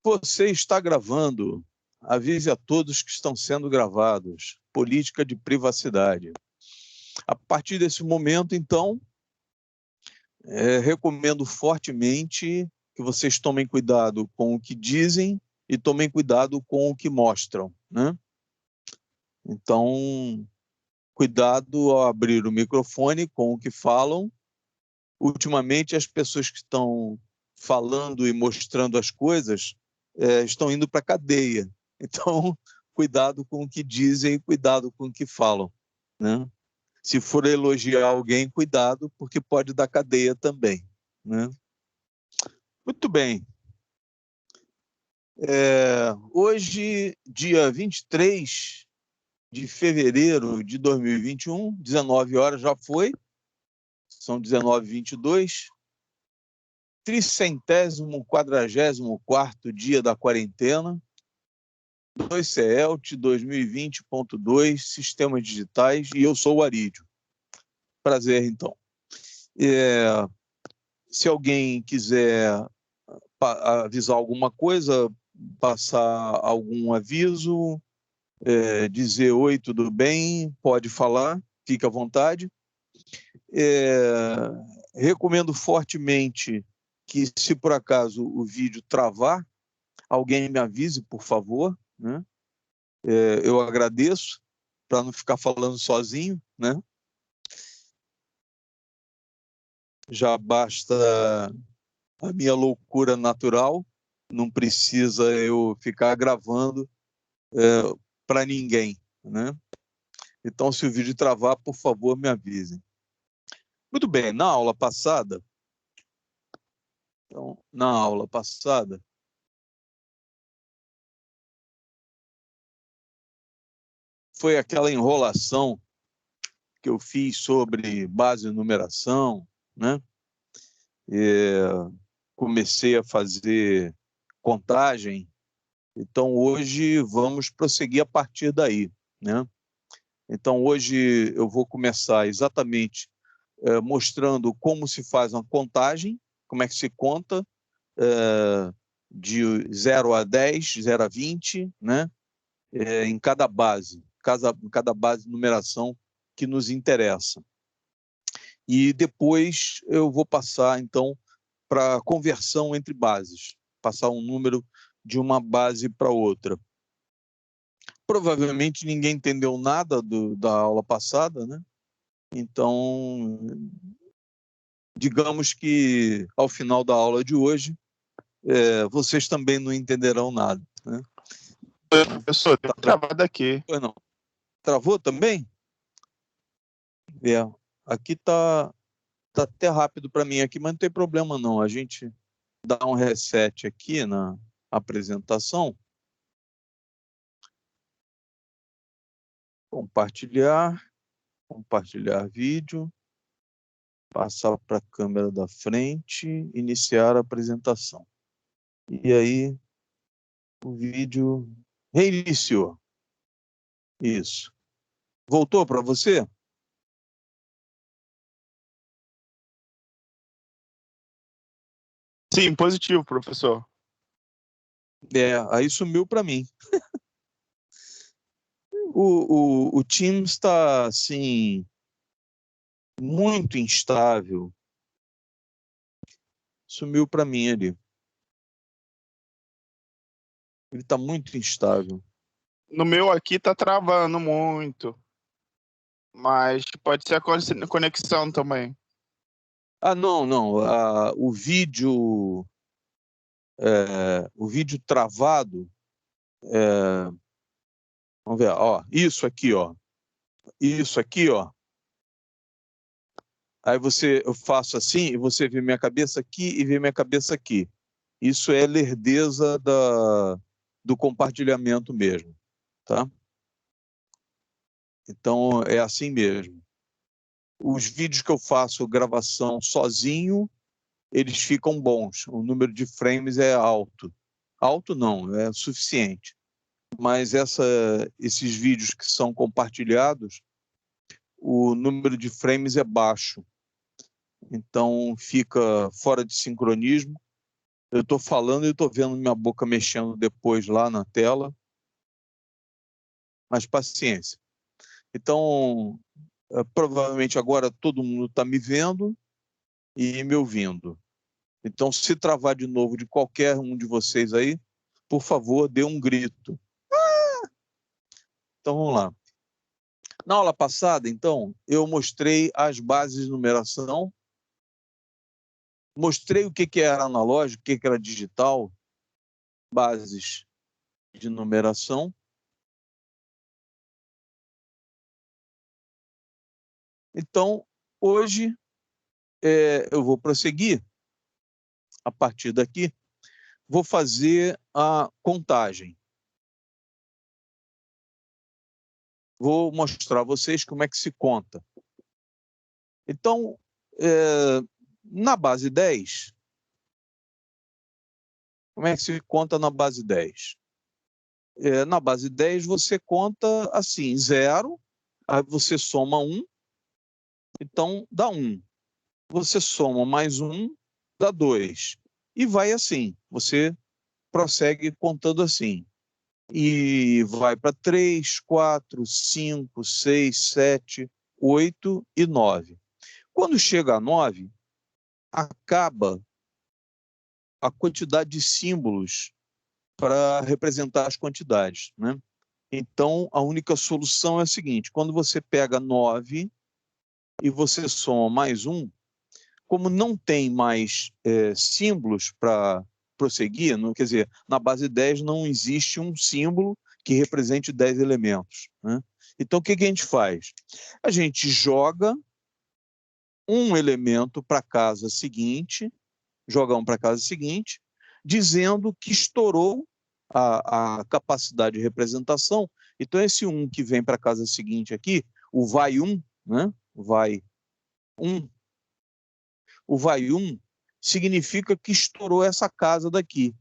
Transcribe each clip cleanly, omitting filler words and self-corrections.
Você está gravando. Avise a todos que estão sendo gravados. Política de privacidade. A partir desse momento, então, recomendo fortemente que vocês tomem cuidado com o que dizem e tomem cuidado com o que mostram, né? Então, cuidado ao abrir o microfone com o que falam. Ultimamente, as pessoas que estão falando e mostrando as coisas estão indo para a cadeia. Então, cuidado com o que dizem e cuidado com o que falam, né? Se for elogiar alguém, cuidado, porque pode dar cadeia também, né? Muito bem. Hoje, dia 23 de fevereiro de 2021, 19 horas já foi, são 19h22, 344º dia da quarentena, 2CELT 2020.2, Sistemas Digitais, e eu sou o Arídio. Prazer, então. Se alguém quiser avisar alguma coisa, passar algum aviso, dizer oi, tudo bem, pode falar, fique à vontade. Recomendo fortemente que, se por acaso o vídeo travar, alguém me avise, por favor, né? Eu agradeço, para não ficar falando sozinho, né? Já basta a minha loucura natural, não precisa eu ficar gravando para ninguém, né? Então, se o vídeo travar, por favor, me avisem. Muito bem, na aula passada, foi aquela enrolação que eu fiz sobre base de numeração, né? Comecei a fazer contagem, então hoje vamos prosseguir a partir daí, né? Então hoje eu vou começar exatamente mostrando como se faz uma contagem, como é que se conta de 0 a 10, 0 a 20, né? Em cada base de numeração que nos interessa. E depois eu vou passar, então, para a conversão entre bases, passar um número de uma base para outra. Provavelmente ninguém entendeu nada da aula passada, né? Então, digamos que ao final da aula de hoje, vocês também não entenderão nada, né? Professor, deu travado aqui. Pois não. Travou também? Aqui tá até rápido para mim aqui, mas não tem problema não. A gente dá um reset aqui na apresentação. Compartilhar vídeo, passar para a câmera da frente, iniciar a apresentação. E aí o vídeo reiniciou. Isso. Voltou para você? Sim, positivo, professor. Aí sumiu para mim. O Teams está, assim, muito instável. Sumiu para mim ali. Ele está muito instável. No meu aqui tá travando muito. Mas pode ser a conexão também. Não. O vídeo travado. Vamos ver, ó, isso aqui, ó. Aí eu faço assim e você vê minha cabeça aqui e vê minha cabeça aqui. Isso é lerdeza do compartilhamento mesmo, tá? Então é assim mesmo. Os vídeos que eu faço gravação sozinho, eles ficam bons. O número de frames é alto. Alto não, é suficiente. Mas esses vídeos que são compartilhados, o número de frames é baixo. Então fica fora de sincronismo Eu estou falando e estou vendo minha boca mexendo depois lá na tela, mas paciência. Então, provavelmente agora todo mundo está me vendo e me ouvindo. Então, se travar de novo de qualquer um de vocês aí, por favor, dê um grito. Então, vamos lá. Na aula passada, então, eu mostrei as bases de numeração, mostrei o que era analógico, o que era digital, bases de numeração. Então, hoje, eu vou prosseguir, a partir daqui, vou fazer a contagem. Vou mostrar a vocês como é que se conta. Então, na base 10, como é que se conta na base 10? Na base 10, você conta assim, 0, aí você soma 1, então dá 1. Você soma mais 1, dá 2. E vai assim, você prossegue contando assim. E vai para 3, 4, 5, 6, 7, 8 e 9. Quando chega a 9, acaba a quantidade de símbolos para representar as quantidades, né? Então, a única solução é a seguinte: quando você pega 9 e você soma mais 1, como não tem mais símbolos para prosseguir, não, quer dizer, na base 10 não existe um símbolo que represente 10 elementos, né? Então, o que a gente faz? A gente joga um elemento para a casa seguinte, joga um para a casa seguinte, dizendo que estourou a capacidade de representação. Então, esse 1 que vem para a casa seguinte aqui, o vai 1, né? Vai 1. O vai 1 significa que estourou essa casa daqui.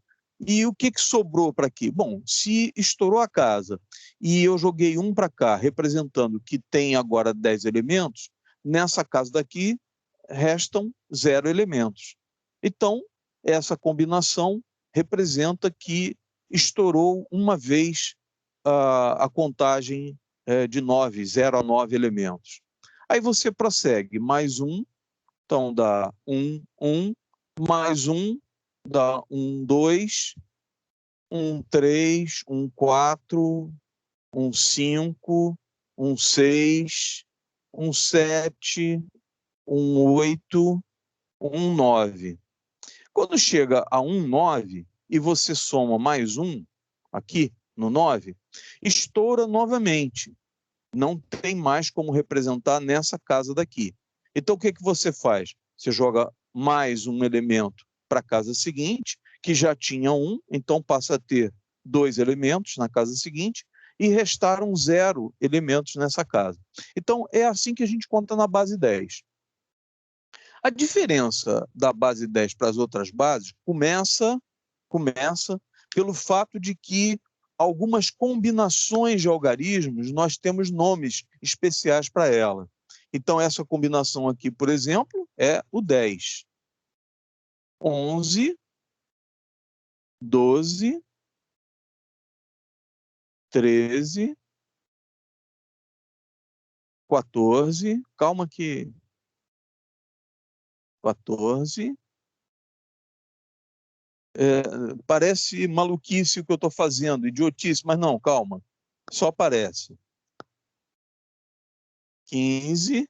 E o que sobrou para aqui? Bom, se estourou a casa e eu joguei 1 para cá, representando que tem agora 10 elementos, nessa casa daqui restam 0 elementos. Então, essa combinação representa que estourou uma vez a contagem de 9, 0 a 9 elementos. Aí você prossegue, mais 1, então dá 1, 1, mais 1, dá 1, 2, 1, 3, 1, 4, 1, 5, 1, 6, 1, 7, 1, 8, 1, 9. Quando chega a 1, 9, e você soma mais 1, aqui no 9, estoura novamente. Não tem mais como representar nessa casa daqui. Então, o que você faz? Você joga mais um elemento para a casa seguinte, que já tinha 1, então passa a ter 2 elementos na casa seguinte, e restaram 0 elementos nessa casa. Então, é assim que a gente conta na base 10. A diferença da base 10 para as outras bases começa pelo fato de que algumas combinações de algarismos nós temos nomes especiais para ela. Então, essa combinação aqui, por exemplo, é o 10. 11, 12, 13, 14, calma que 14, parece maluquice o que eu estou fazendo, idiotice, mas não, calma, só parece. 15.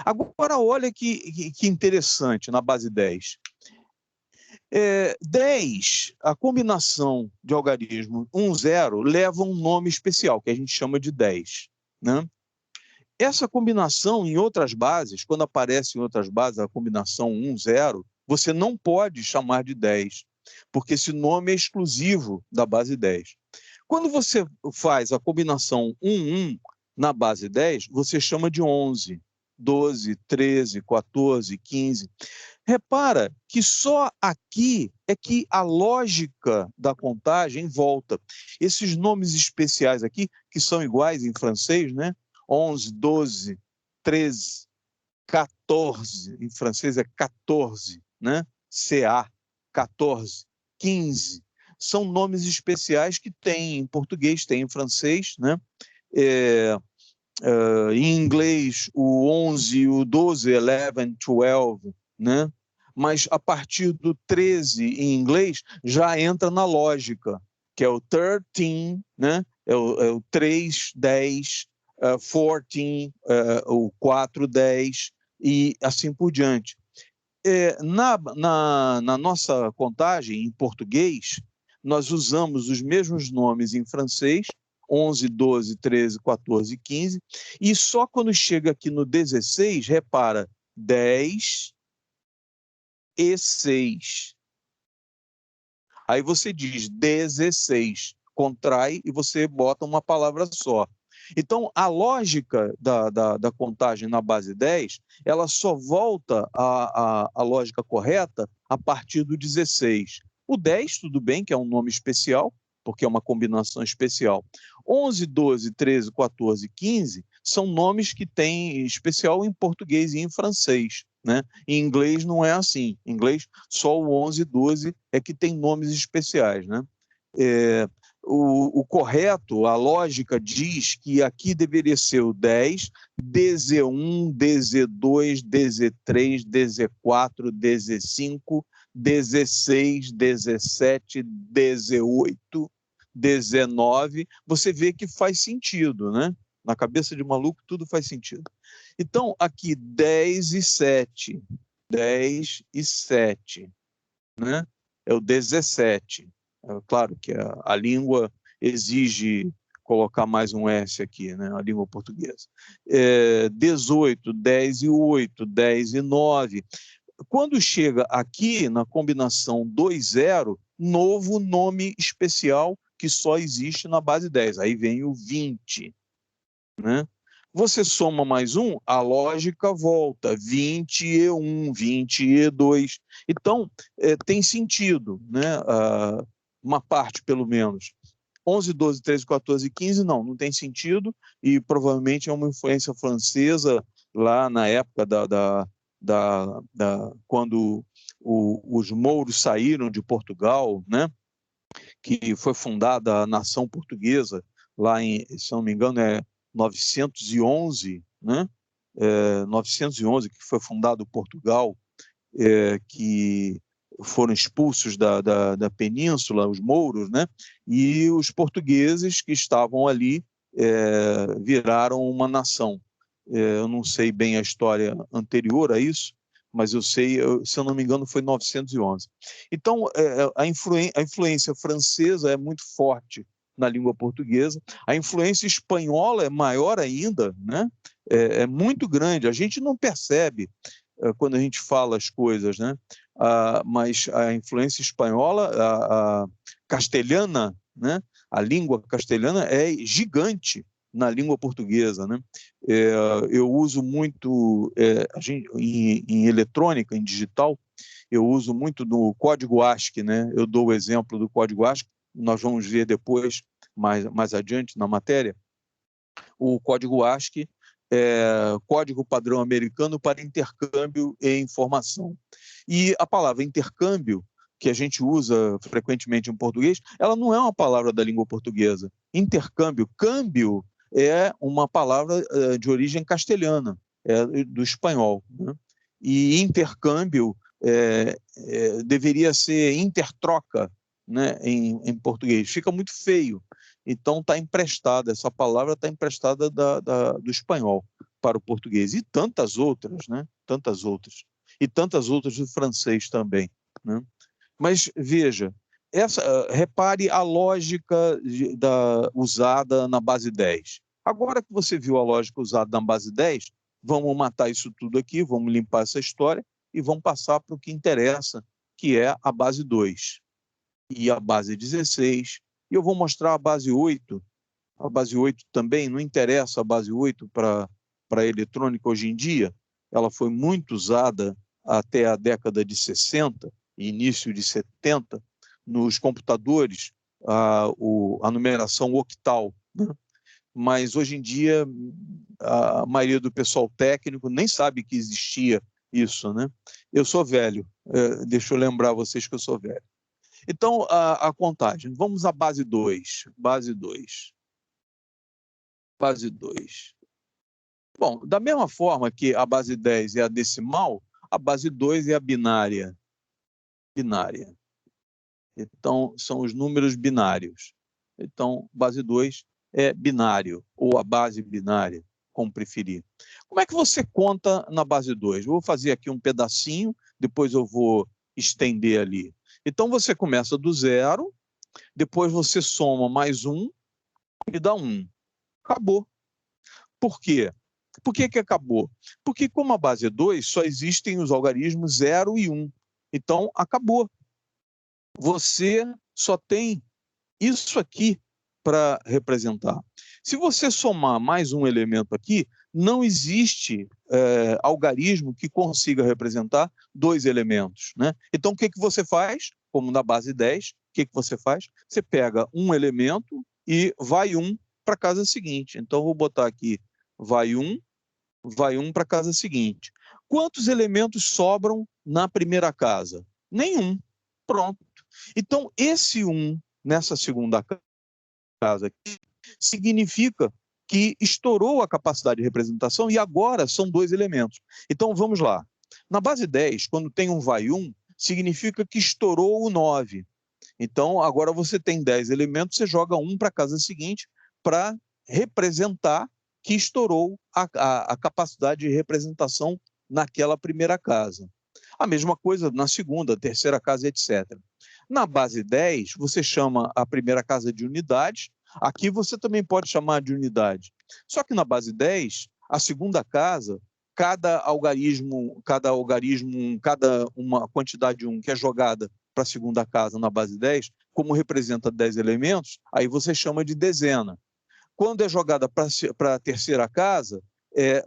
Agora, olha que interessante na base 10. 10, a combinação de algarismo 1, 0, leva um nome especial, que a gente chama de 10. Né? Essa combinação em outras bases, quando aparece em outras bases a combinação 1, 0, você não pode chamar de 10, porque esse nome é exclusivo da base 10. Quando você faz a combinação 1, 1 na base 10, você chama de 11, 12, 13, 14, 15. Repara que só aqui é que a lógica da contagem volta. Esses nomes especiais aqui, que são iguais em francês, né? 11, 12, 13, 14, em francês é 14, né? CA, 14, 15, são nomes especiais que tem em português, tem em francês, né? Em inglês, o 11, o 12, 11, 12, né? Mas a partir do 13 em inglês já entra na lógica, que é o 13, né? É o 3, 10, 14, o 4, 10 e assim por diante. Na nossa contagem em português, nós usamos os mesmos nomes em francês, 11, 12, 13, 14, 15, e só quando chega aqui no 16, repara, 10 e 6. Aí você diz 16, contrai e você bota uma palavra só. Então, a lógica da contagem na base 10, ela só volta à lógica correta a partir do 16. O 10, tudo bem, que é um nome especial, porque é uma combinação especial. 11, 12, 13, 14, 15 são nomes que têm especial em português e em francês, né? Em inglês não é assim. Em inglês, só o 11 e 12 é que tem nomes especiais, né? O correto, a lógica diz que aqui deveria ser o 10, DZ1, DZ2, DZ3, DZ4, DZ5, DZ6, DZ7, DZ8, DZ9. Você vê que faz sentido, né? Na cabeça de maluco tudo faz sentido. Então, aqui 10 e 7, 10 e 7, né? É o 17. Claro que a língua exige colocar mais um S aqui, né? A língua portuguesa. 18, 10 e 8, 10 e 9. Quando chega aqui na combinação 2-0, novo nome especial que só existe na base 10. Aí vem o 20, né? Você soma mais um, a lógica volta, 20E1, 20E2. Então, tem sentido, né? Uma parte, pelo menos. 11, 12, 13, 14 e 15, não tem sentido, e provavelmente é uma influência francesa lá na época quando os mouros saíram de Portugal, né? Que foi fundada a nação portuguesa, lá em, se não me engano, 911, né? 911, que foi fundado Portugal, que foram expulsos da península, os mouros, né? E os portugueses que estavam ali viraram uma nação. Eu não sei bem a história anterior a isso, mas eu sei, se eu não me engano, foi 911. Então, a influência francesa é muito forte na língua portuguesa, a influência espanhola é maior ainda, né? É muito grande, a gente não percebe quando a gente fala as coisas, né? Mas a influência espanhola, a castelhana, né? A língua castelhana é gigante na língua portuguesa, né? Eu uso muito em eletrônica, em digital, eu uso muito no código ASCII, né? Eu dou o exemplo do código ASCII, nós vamos ver depois, mais adiante na matéria. O código ASCII é código padrão americano para intercâmbio e informação. E a palavra intercâmbio, que a gente usa frequentemente em português, ela não é uma palavra da língua portuguesa. Intercâmbio, câmbio, é uma palavra de origem castelhana, do espanhol, né? E intercâmbio deveria ser intertroca, né, em português. Fica muito feio. Então, está emprestada, essa palavra está emprestada do espanhol para o português. E tantas outras, né? Tantas outras. E tantas outras do francês também, né? Mas, veja, repare a lógica usada na base 10. Agora que você viu a lógica usada na base 10, vamos matar isso tudo aqui, vamos limpar essa história e vamos passar para o que interessa, que é a base 2 e a base 16. E eu vou mostrar a base 8. A base 8 também, não interessa a base 8 para a eletrônica hoje em dia. Ela foi muito usada até a década de 60, início de 70, nos computadores, a numeração octal, né? Mas hoje em dia a maioria do pessoal técnico nem sabe que existia isso, né? Eu sou velho, deixa eu lembrar vocês que eu sou velho. Então, a contagem. Vamos à base 2. Base 2. Base 2. Bom, da mesma forma que a base 10 é a decimal, a base 2 é a binária. Binária. Então, são os números binários. Então, base 2 é binário, ou a base binária, como preferir. Como é que você conta na base 2? Eu vou fazer aqui um pedacinho, depois eu vou estender ali. Então, você começa do 0, depois você soma mais 1 e dá 1. Acabou. Por quê? Por que acabou? Porque como a base é 2, só existem os algarismos 0 e 1. Então, acabou. Você só tem isso aqui para representar. Se você somar mais um elemento aqui, não existe algarismo que consiga representar 2 elementos, né? Então, o que você faz? Como na base 10, o que você faz? Você pega um elemento e vai 1 para a casa seguinte. Então, vou botar aqui, vai 1 para a casa seguinte. Quantos elementos sobram na primeira casa? Nenhum. Pronto. Então, esse 1 nessa segunda casa aqui significa que estourou a capacidade de representação e agora são 2 elementos. Então, vamos lá. Na base 10, quando tem um vai 1, significa que estourou o 9. Então, agora você tem 10 elementos, você joga 1 para a casa seguinte para representar que estourou a capacidade de representação naquela primeira casa. A mesma coisa na segunda, terceira casa, etc. Na base 10, você chama a primeira casa de unidade, aqui você também pode chamar de unidade. Só que na base 10, a segunda casa, cada uma quantidade de 1 que é jogada para a segunda casa na base 10, como representa 10 elementos, aí você chama de dezena. Quando é jogada para a terceira casa,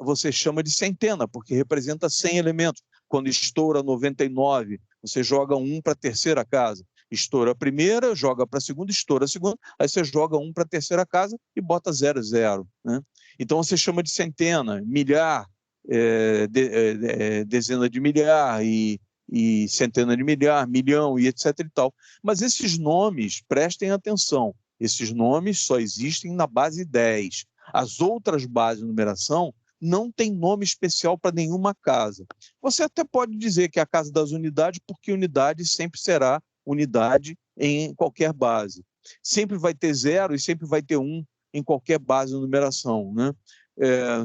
você chama de centena, porque representa 100 elementos. Quando estoura 99, você joga 1 para a terceira casa. Estoura a primeira, joga para a segunda, estoura a segunda, aí você joga 1 para a terceira casa e bota 0, 0. Né? Então você chama de centena, milhar, dezena de milhar e centena de milhar, milhão e etc. e tal. Mas esses nomes, prestem atenção, esses nomes só existem na base 10. As outras bases de numeração não tem nome especial para nenhuma casa. Você até pode dizer que é a casa das unidades, porque unidade sempre será unidade em qualquer base. Sempre vai ter 0 e sempre vai ter 1 em qualquer base de numeração. Né?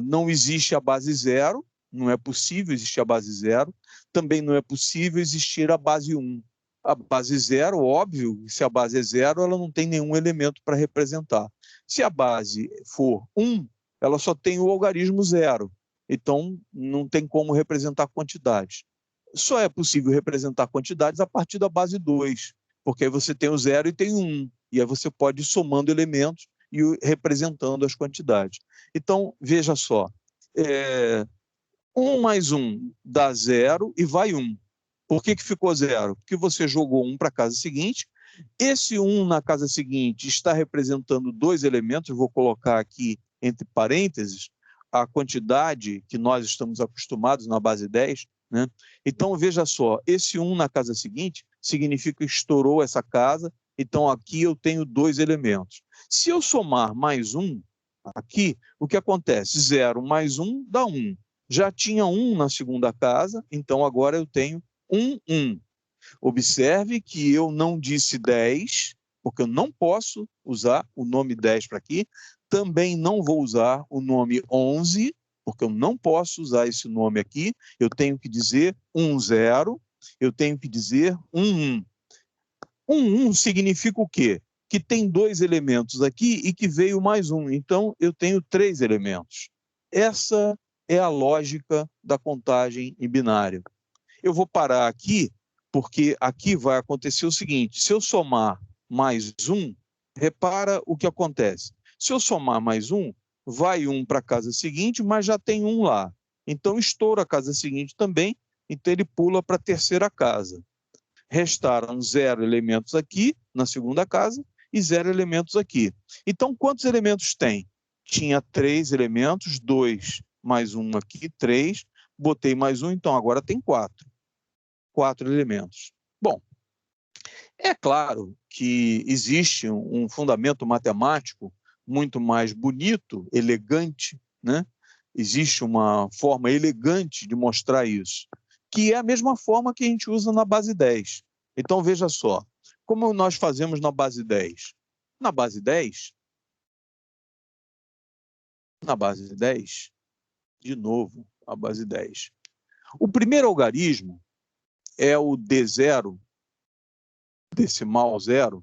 Não existe a base 0, não é possível existir a base 0, também não é possível existir a base 1. A base 0, óbvio, se a base é 0, ela não tem nenhum elemento para representar. Se a base for 1, ela só tem o algarismo 0. Então, não tem como representar quantidades. Só é possível representar quantidades a partir da base 2, porque aí você tem o 0 e tem o 1. E aí você pode ir somando elementos e representando as quantidades. Então, veja só, 1 mais 1 dá 0 e vai 1. Por que ficou 0? Porque você jogou 1 para a casa seguinte. Esse 1 na casa seguinte está representando 2 elementos, vou colocar aqui entre parênteses a quantidade que nós estamos acostumados na base 10. Né? Então, veja só, esse 1 na casa seguinte significa que estourou essa casa, então aqui eu tenho 2 elementos. Se eu somar mais 1, aqui, o que acontece? 0 mais 1 dá 1. Já tinha 1 na segunda casa, então agora eu tenho 1, 1. Observe que eu não disse 10, porque eu não posso usar o nome 10 para aqui. Também não vou usar o nome 11, porque eu não posso usar esse nome aqui. Eu tenho que dizer 1, 0. Eu tenho que dizer 1, 1. 1 significa o quê? Que tem 2 elementos aqui e que veio mais 1. Então, eu tenho 3 elementos. Essa é a lógica da contagem em binário. Eu vou parar aqui, porque aqui vai acontecer o seguinte: se eu somar mais 1, repara o que acontece. Se eu somar mais 1, vai 1 para a casa seguinte, mas já tem 1 lá. Então, estoura a casa seguinte também, então ele pula para a terceira casa. Restaram 0 elementos aqui, na segunda casa, e 0 elementos aqui. Então, quantos elementos tem? Tinha 3 elementos, 2 mais 1 aqui, 3, botei mais um, então agora tem 4. 4 elementos. Bom, é claro que existe um fundamento matemático muito mais bonito, elegante, né? Existe uma forma elegante de mostrar isso, que é a mesma forma que a gente usa na base 10. Então, veja só, como nós fazemos na base 10? Na base 10, de novo, a base 10. O primeiro algarismo é o D0, decimal 0,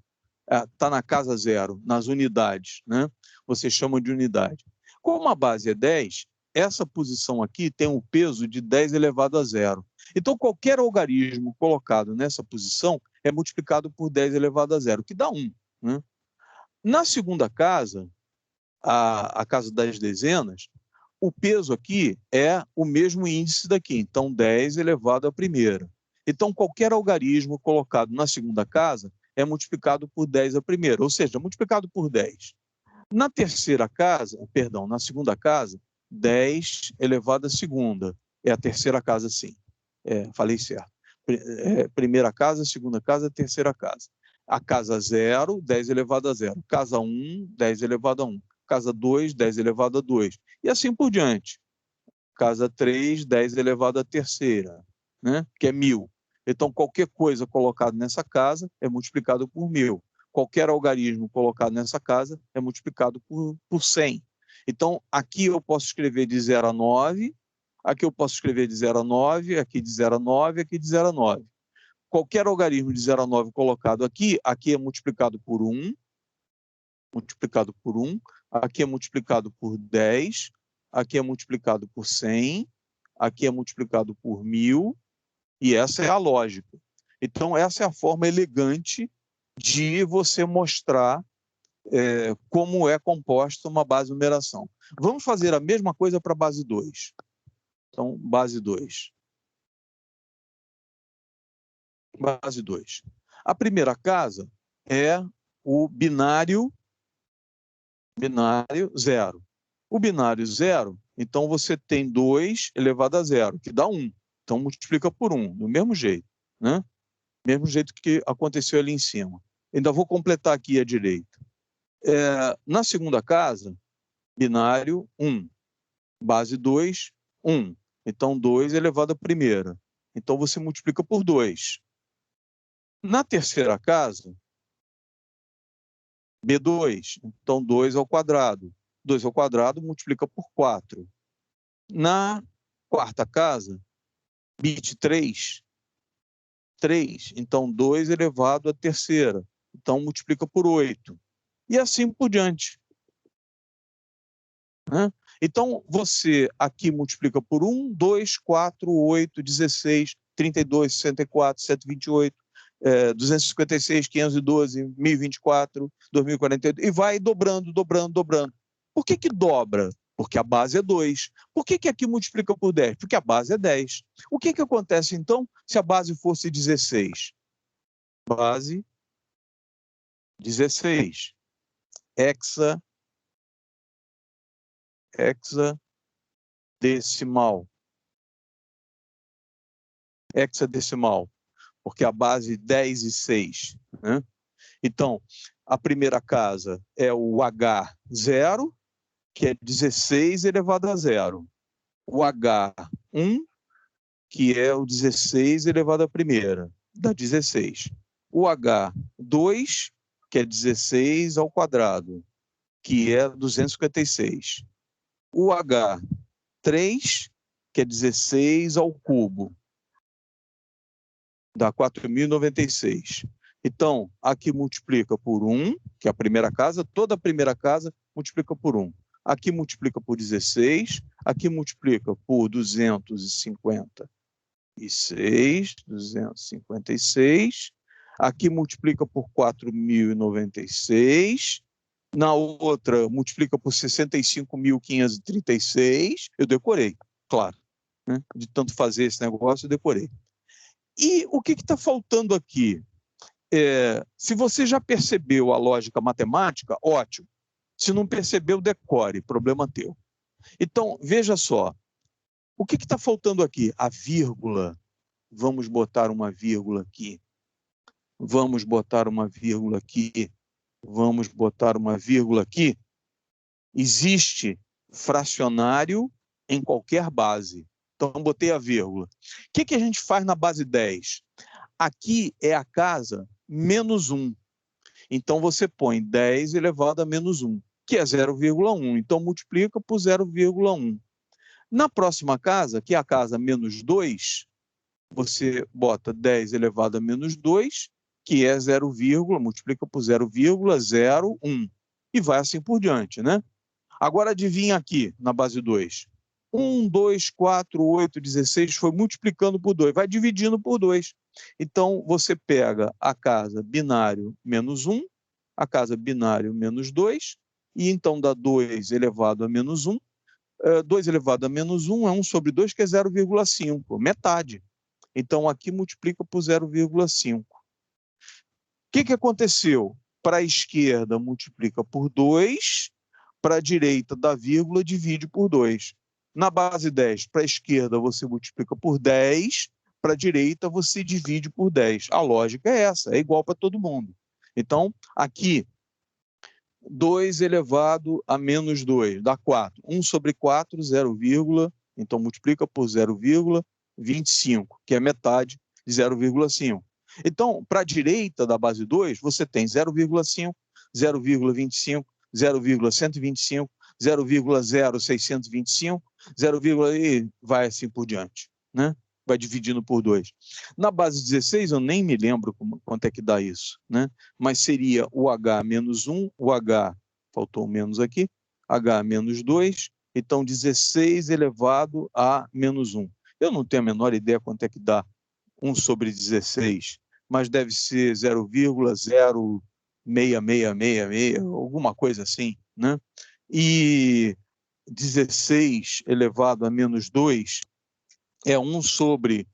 está na casa 0, nas unidades, né? Você chama de unidade. Como a base é 10, essa posição aqui tem um peso de 10 elevado a 0. Então, qualquer algarismo colocado nessa posição é multiplicado por 10 elevado a 0, que dá 1. Né? Na segunda casa, a casa das dezenas, o peso aqui é o mesmo índice daqui, então 10 elevado à primeira. Então, qualquer algarismo colocado na segunda casa é multiplicado por 10 à primeira, ou seja, multiplicado por 10. Na terceira casa, perdão, na segunda casa, 10 elevado à segunda. É a terceira casa, sim. Falei certo. Primeira casa, segunda casa, terceira casa. A casa 0, 10 elevado a 0. Casa 1, 10 elevado a 1. Casa 2, 10 elevado a 2. E assim por diante. Casa 3, 10 elevado à terceira, né? Que é 1000. Então, qualquer coisa colocada nessa casa é multiplicado por 1000. Qualquer algarismo colocado nessa casa é multiplicado por 100. Então, aqui eu posso escrever de 0 a 9, aqui eu posso escrever de 0 a 9, aqui de 0 a 9, aqui de 0 a 9. Qualquer algarismo de 0 a 9 colocado aqui é multiplicado por 1, aqui é multiplicado por 10, aqui é multiplicado por 100, aqui é multiplicado por 1000, e essa é a lógica. Então, essa é a forma elegante de você mostrar como é composta uma base de numeração. Vamos fazer a mesma coisa para a base 2. Então, base 2. Base 2. A primeira casa é o binário 0. O binário 0, então você tem 2 elevado a 0, que dá 1. Então multiplica por 1, do mesmo jeito, né? Mesmo jeito que aconteceu ali em cima. Ainda vou completar aqui à direita. Na segunda casa, binário 1. Base 2, 1. Então 2 elevado à primeira. Então você multiplica por 2. Na terceira casa, B2. Então 2 ao quadrado. 2 ao quadrado multiplica por 4. Na quarta casa, bit 3, 3. Então 2 elevado à terceira. Então multiplica por 8. E assim por diante. Né? Então, você aqui multiplica por 1, 2, 4, 8, 16, 32, 64, 728, 256, 512, 1024, 2048, e vai dobrando, dobrando, dobrando. Por que dobra? Porque a base é 2. Por que aqui multiplica por 10? Porque a base é 10. O que acontece, então, se a base fosse 16? Base 16. Hexadecimal. Hexadecimal, porque a base 10 e 6. Né? Então, a primeira casa é o H0, que é 16 elevado a 0. O H1, que é o 16 elevado à primeira, dá 16. O H2, que é 16 ao quadrado, que é 256. O H3, que é 16 ao cubo, dá 4.096. Então, aqui multiplica por 1, que é a primeira casa, toda a primeira casa multiplica por 1. Aqui multiplica por 16, aqui multiplica por 256, aqui multiplica por 4.096, na outra multiplica por 65.536, eu decorei, claro, né? De tanto fazer esse negócio, eu decorei. E o que está faltando aqui? Se você já percebeu a lógica matemática, ótimo. Se não percebeu, decore, problema teu. Então, veja só, O que está faltando aqui? A vírgula. Vamos botar uma vírgula aqui. Vamos botar uma vírgula aqui. Vamos botar uma vírgula aqui. Existe fracionário em qualquer base. Então, botei a vírgula. O que a gente faz na base 10? Aqui é a casa menos 1. Então, você põe 10 elevado a menos 1, que é 0,1. Então, multiplica por 0,1. Na próxima casa, que é a casa menos 2, você bota 10 elevado a menos 2, que é 0, multiplica por 0,01. E vai assim por diante, né? Agora, adivinha aqui, na base 2. 1, 2, 4, 8, 16, foi multiplicando por 2, vai dividindo por 2. Então, você pega a casa binário menos 1, a casa binário menos 2, e então dá 2 elevado a menos 1. 2 elevado a menos 1 é 1 sobre 2, que é 0,5, metade. Então, aqui multiplica por 0,5. O que aconteceu? Para a esquerda, multiplica por 2, para a direita da vírgula, divide por 2. Na base 10, para a esquerda, você multiplica por 10, para a direita, você divide por 10. A lógica é essa, é igual para todo mundo. Então, aqui, 2 elevado a menos 2, dá 4. 1 sobre 4, 0, então multiplica por 0,25, que é metade de 0,5. Então, para a direita da base 2, você tem 0,5, 0,25, 0,125, 0,0625, 0, e vai assim por diante, né? Vai dividindo por 2. Na base 16, eu nem me lembro quanto é que dá isso, né? Mas seria o H menos 1, o H, faltou um menos aqui, H menos 2, então 16 elevado a menos 1. Eu não tenho a menor ideia quanto é que dá 1 sobre 16, mas deve ser 0,066666, alguma coisa assim, né? E 16 elevado a menos 2 é 1 sobre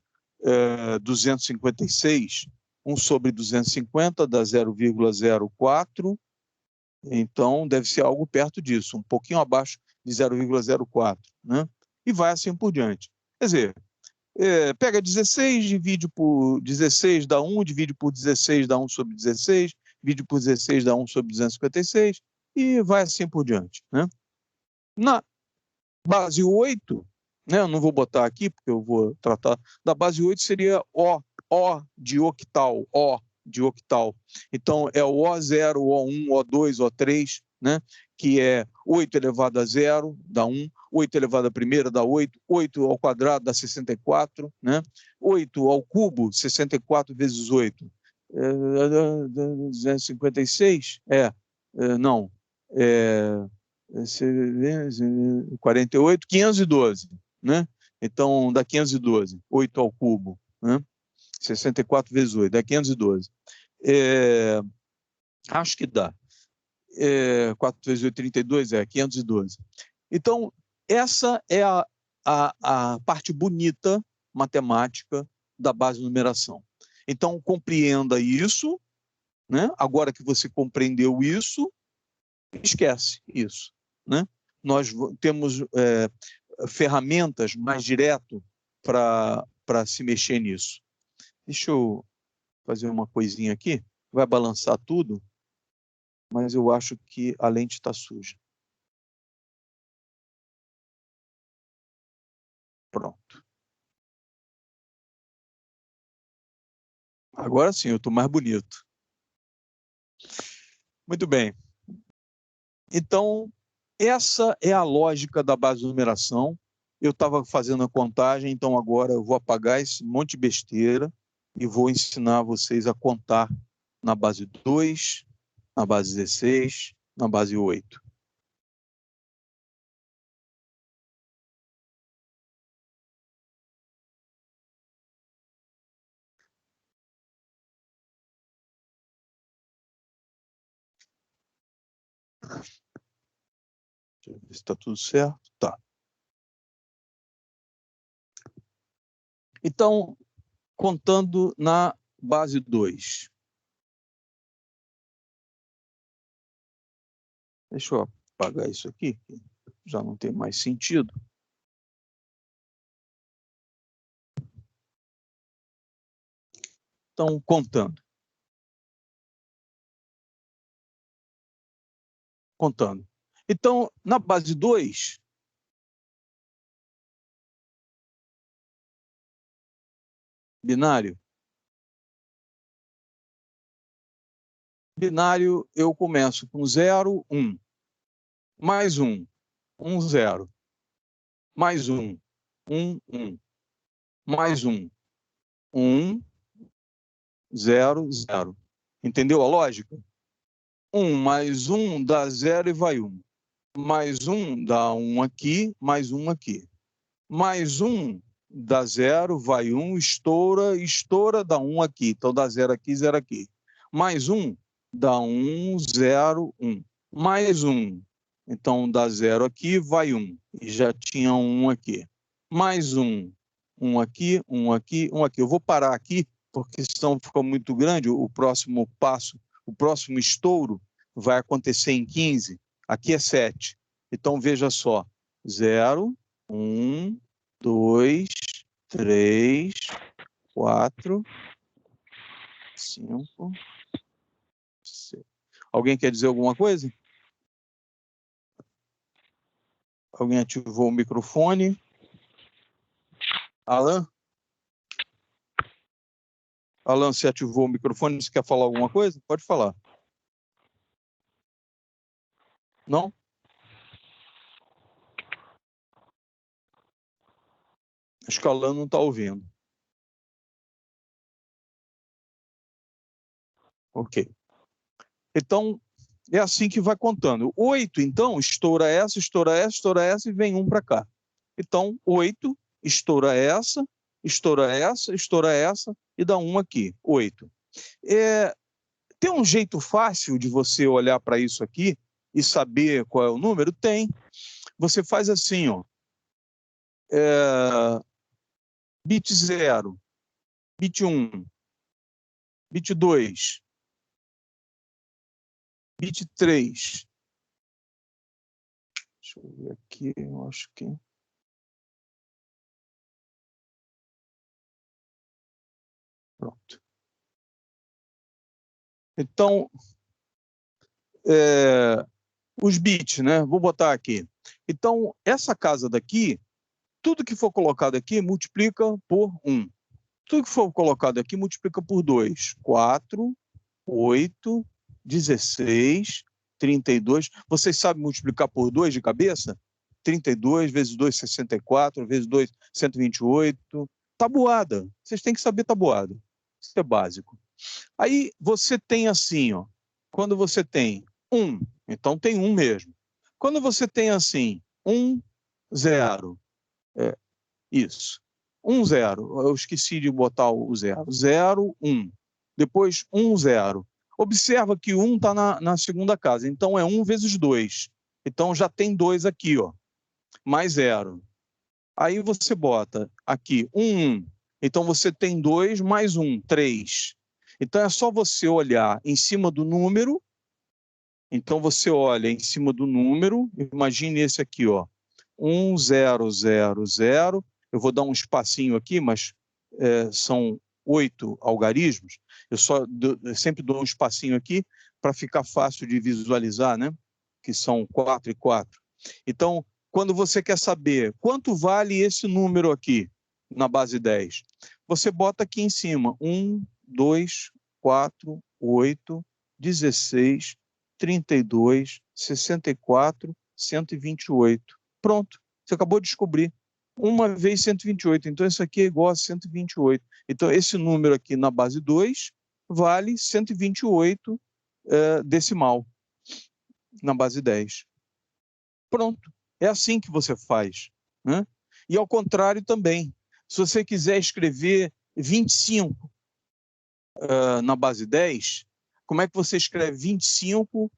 256, 1 sobre 250 dá 0,04, então deve ser algo perto disso, um pouquinho abaixo de 0,04, né? E vai assim por diante. Quer dizer, pega 16, divide por 16, dá 1, divide por 16, dá 1 sobre 16, divide por 16, dá 1 sobre 256, e vai assim por diante, né? Na base 8, né, eu não vou botar aqui, porque eu vou tratar, da base 8 seria O de octal, O de octal. Então, é o O0, O1, O2, O3, né, que é 8 elevado a 0, dá 1, 8 elevado a primeira, dá 8, 8 ao quadrado dá 64, né, 8 ao cubo, 64 vezes 8, 256, não, 48, 512, né? Então, dá 512, 8 ao cubo, né? 64 vezes 8, dá 512. Acho que dá. 4 vezes 8, 32, 512. Então, essa é a parte bonita matemática da base de numeração. Então, compreenda isso, né? Agora que você compreendeu isso, esquece isso, né? Nós temos ferramentas mais direto para se mexer nisso. Deixa eu fazer uma coisinha aqui, vai balançar tudo, mas eu acho que a lente está suja. Pronto. Agora sim, eu estou mais bonito. Muito bem. Então, essa é a lógica da base de numeração. Eu estava fazendo a contagem, então agora eu vou apagar esse monte de besteira e vou ensinar vocês a contar na base 2, na base 16, na base 8. Deixa eu ver se está tudo certo. Tá. Então, contando na base 2. Deixa eu apagar isso aqui, que já não tem mais sentido. Então, contando. Contando. Então, na base 2, binário. Binário, eu começo com 0, 1. Mais 1, 1, 0. Mais 1, 1, 1. Mais 1, 1, 0, 0. Entendeu a lógica? 1 mais 1 dá 0 e vai 1. Mais 1 dá 1 aqui, mais 1 aqui. Mais 1 dá 0, vai 1, estoura, dá 1 aqui. Então dá 0 aqui, 0 aqui. Mais 1 dá 1, 0, 1. Mais 1, então dá 0 aqui, vai 1. E já tinha 1 aqui. Mais 1, 1 aqui, 1 aqui, 1 aqui. Eu vou parar aqui, porque senão fica muito grande. O próximo passo, o próximo estouro vai acontecer em 15. Aqui é 7. Então veja só. 0, 1, 2, 3, 4, 5, 6. Alguém quer dizer alguma coisa? Alguém ativou o microfone? Alan? Alan, você ativou o microfone? Você quer falar alguma coisa? Pode falar. Não? Acho que o Alan não está ouvindo. Ok. Então, é assim que vai contando. 8, então, estoura essa, estoura essa, estoura essa e vem 1 para cá. Então, 8, estoura essa, estoura essa, estoura essa e dá 1 aqui, 8. Tem um jeito fácil de você olhar para isso aqui e saber qual é o número? Tem. Você faz assim, ó. Bit 0, bit 1, bit 2, bit 3. Deixa eu ver aqui, eu acho que... Pronto. Então, os bits, né? Vou botar aqui. Então, essa casa daqui, tudo que for colocado aqui, multiplica por 1. Tudo que for colocado aqui, multiplica por 2. 4, 8, 16, 32. Vocês sabem multiplicar por 2 de cabeça? 32 vezes 2, 64, vezes 2, 128. Tabuada. Vocês têm que saber tabuada. Isso é básico. Aí você tem assim, ó. Quando você tem 1, então tem 1 mesmo. Quando você tem assim, 1, 0, isso. 1, 0. Eu esqueci de botar o 0. 0, 1. Depois 1, 0. Observa que 1 está na segunda casa. Então é 1 vezes 2. Então já tem 2 aqui, ó. Mais 0. Aí você bota aqui 1, 1. Então você tem 2 mais 1, 3. Então é só você olhar em cima do número. Então você olha em cima do número. Imagine esse aqui, ó. 1, 0, 0, 0. Eu vou dar um espacinho aqui, mas são 8 algarismos. Eu sempre dou um espacinho aqui para ficar fácil de visualizar, né? Que são 4 e 4. Então, quando você quer saber quanto vale esse número aqui, na base 10, você bota aqui em cima 1, 2, 4, 8, 16, 32, 64, 128. Pronto, você acabou de descobrir. 1 vezes 128, então isso aqui é igual a 128. Então esse número aqui na base 2 vale 128 decimal na base 10. Pronto, é assim que você faz, né? E ao contrário também, se você quiser escrever 25 na base 10, como é que você escreve 25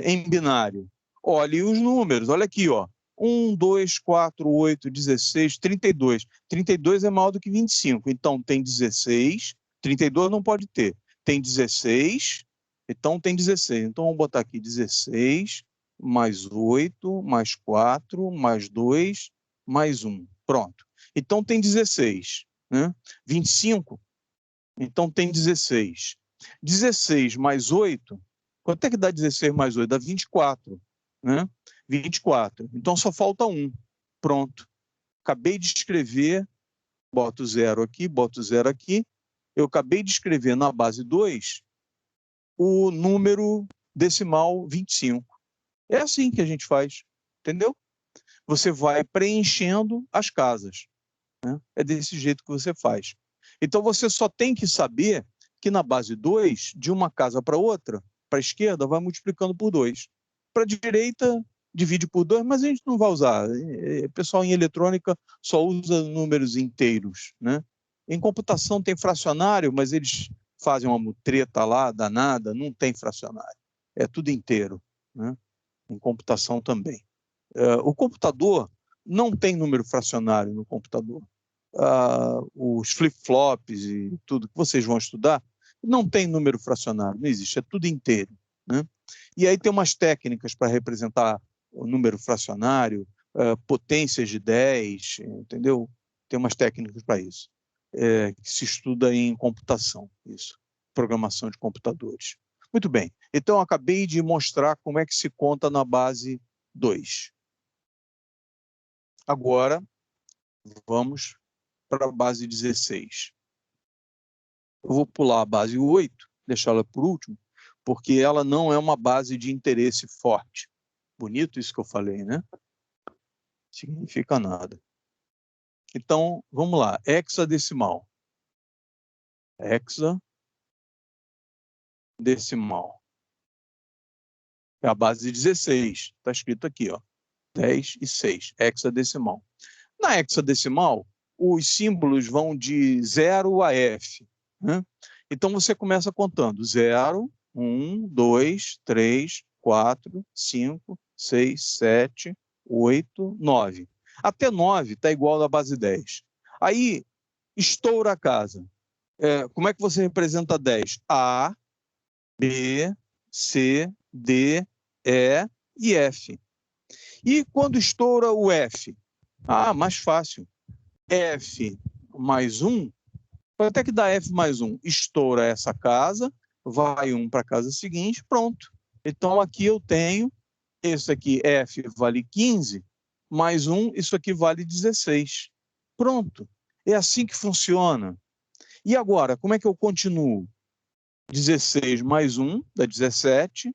em binário? Olhe os números, olha aqui, ó. 1, 2, 4, 8, 16, 32. 32 é maior do que 25. Então, tem 16. 32 não pode ter. Tem 16. Então, tem 16. Então, vamos botar aqui 16, mais 8, mais 4, mais 2, mais 1. Pronto. Então, tem 16. Né? 25 Então tem 16. 16 mais 8, quanto é que dá 16 mais 8? Dá 24, né? 24. Então só falta 1. Pronto. Acabei de escrever, boto 0 aqui, boto 0 aqui. Eu acabei de escrever na base 2 o número decimal 25. É assim que a gente faz, entendeu? Você vai preenchendo as casas, né? É desse jeito que você faz. Então você só tem que saber que na base 2, de uma casa para outra, para a esquerda, vai multiplicando por 2. Para a direita, divide por 2, mas a gente não vai usar. O pessoal em eletrônica só usa números inteiros, né? Em computação tem fracionário, mas eles fazem uma mutreta lá, danada, não tem fracionário. É tudo inteiro, né? Em computação também. O computador não tem número fracionário no computador. Os flip-flops e tudo que vocês vão estudar não tem número fracionário, não existe, é tudo inteiro, né? E aí tem umas técnicas para representar o número fracionário, potências de 10, entendeu? Tem umas técnicas para isso, que se estuda em computação, isso, programação de computadores. Muito bem, então eu acabei de mostrar como é que se conta na base 2. Agora, vamos para a base 16. Eu vou pular a base 8, deixá-la por último, porque ela não é uma base de interesse forte. Bonito isso que eu falei, né? Significa nada. Então, vamos lá. Hexadecimal. Hexadecimal. É a base 16. Está escrito aqui, ó. 10 e 6. Hexadecimal. Na hexadecimal, os símbolos vão de 0 a F, né? Então, você começa contando 0, 1, 2, 3, 4, 5, 6, 7, 8, 9. Até 9 está igual à base 10. Aí, estoura a casa. Como é que você representa 10? A, B, C, D, E e F. E quando estoura o F? Mais fácil. F mais 1, quanto é que dá F mais 1? Estoura essa casa, vai 1 para a casa seguinte, pronto. Então aqui eu tenho, esse aqui, F vale 15, mais 1, isso aqui vale 16. Pronto. É assim que funciona. E agora, como é que eu continuo? 16 mais 1 dá 17,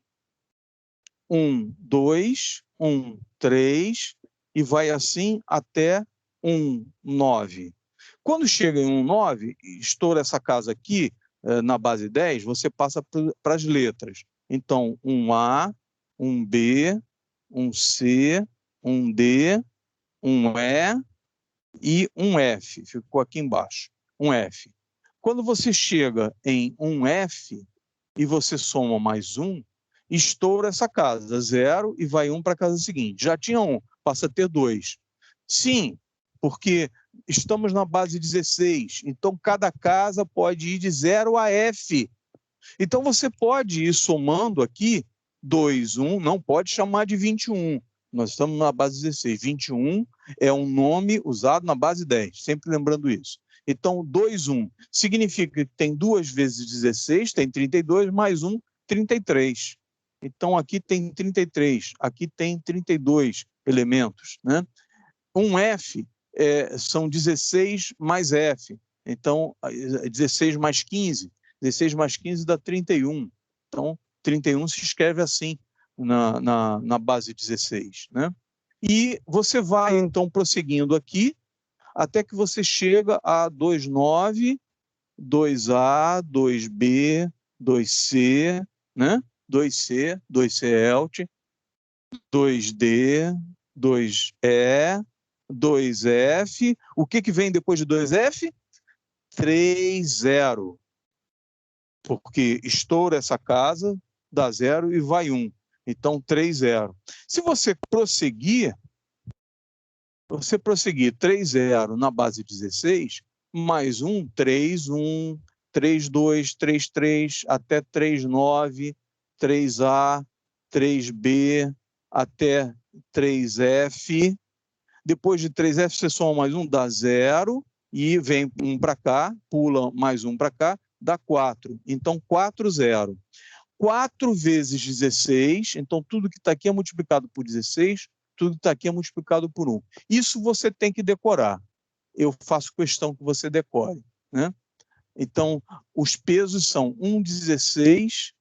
1, 2, 1, 3, e vai assim até 1, 9. Quando chega em 1, 9, estoura essa casa aqui, na base 10, você passa para as letras. Então, 1A, 1B, 1C, 1D, 1E e 1F. Ficou aqui embaixo. 1F. Quando você chega em 1F e você soma mais 1, estoura essa casa, 0, e vai 1 para a casa seguinte. Já tinha 1, passa a ter 2. Sim, porque estamos na base 16, então cada casa pode ir de 0 a F. Então você pode ir somando aqui 2, 1, não pode chamar de 21. Nós estamos na base 16. 21 é um nome usado na base 10, sempre lembrando isso. Então, 2, 1 significa que tem 2 vezes 16, tem 32, mais 1, 33. Então, aqui tem 33, aqui tem 32 elementos, né? Um F são 16 mais F. Então, 16 mais 15. 16 mais 15 dá 31. Então, 31 se escreve assim na base 16, né? E você vai, então, prosseguindo aqui, até que você chega a 2,9, 2A, 2B, 2C, né? 2C, 2C Alt, 2D, 2E, 2F. O que vem depois de 2F? 3,0. Porque estoura essa casa, dá 0 e vai 1. Então, 3,0. Se você prosseguir 3,0 na base 16, mais 1, 3, 1, 3, 2, 3, 3, até 3,9, 3A, 3B, até 3F. Depois de 3F, você soma mais 1, dá 0, e vem 1 para cá, pula mais 1 para cá, dá 4. Então, 4, 0. 4 vezes 16, então tudo que está aqui é multiplicado por 16, tudo que está aqui é multiplicado por 1. Isso você tem que decorar. Eu faço questão que você decore, né? Então, os pesos são 1,16,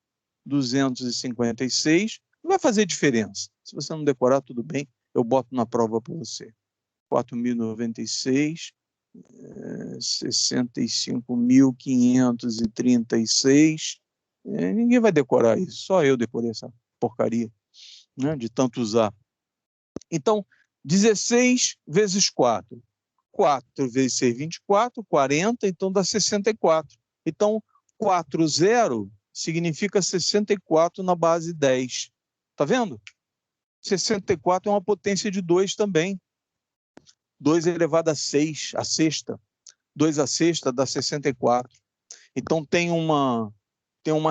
256. Não vai fazer diferença. Se você não decorar, tudo bem, eu boto na prova para você. 4.096, 65.536. Ninguém vai decorar isso, só eu decorei essa porcaria, né, de tanto usar. Então, 16 vezes 4. 4 vezes 6, 24, 40, então dá 64. Então, 4, 0 significa 64 na base 10. Está vendo? 64 é uma potência de 2 também. 2 elevado a 6, a sexta. 2 a sexta dá 64. Então, tem uma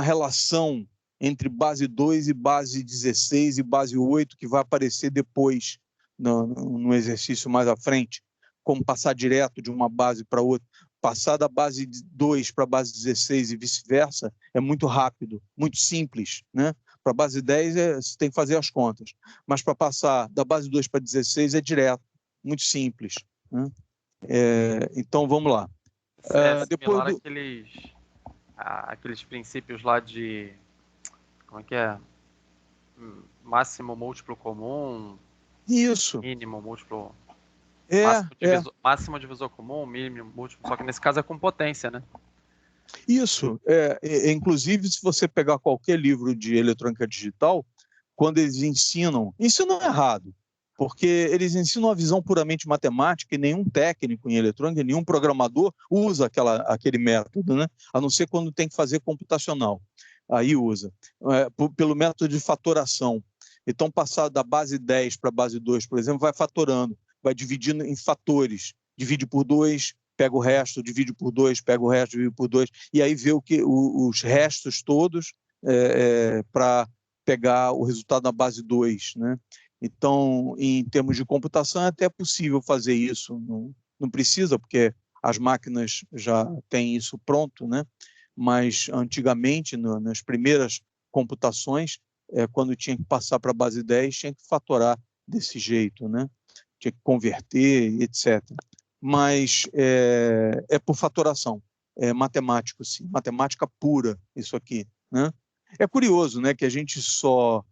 relação entre base 2 e base 16 e base 8 que vai aparecer depois no exercício mais à frente, como passar direto de uma base para outra. Passar da base 2 para a base 16 e vice-versa é muito rápido, muito simples, né? Para a base 10 você tem que fazer as contas, mas para passar da base 2 para 16 é direto, muito simples, né? Então vamos lá. Depois aqueles princípios lá de, como é que é? Máximo múltiplo comum. Isso. Mínimo múltiplo. Máximo divisor comum, mínimo múltiplo, só que nesse caso é com potência, né? Isso. Inclusive, se você pegar qualquer livro de eletrônica digital, quando eles ensinam errado, porque eles ensinam a visão puramente matemática e nenhum técnico em eletrônica, nenhum programador usa aquele método, né? A não ser quando tem que fazer computacional. Aí usa. Pelo método de fatoração. Então, passar da base 10 para a base 2, por exemplo, vai fatorando, vai dividindo em fatores. Divide por 2, pega o resto, divide por 2, pega o resto, divide por 2, e aí vê os restos todos para pegar o resultado na base 2, né? Então, em termos de computação, é até possível fazer isso. Não precisa, porque as máquinas já têm isso pronto, né? Mas antigamente, nas primeiras computações, quando tinha que passar para a base 10, tinha que fatorar desse jeito, né? Tinha que converter, etc. Mas é por fatoração, é matemático, sim, matemática pura, isso aqui, né? É curioso, né, que a gente só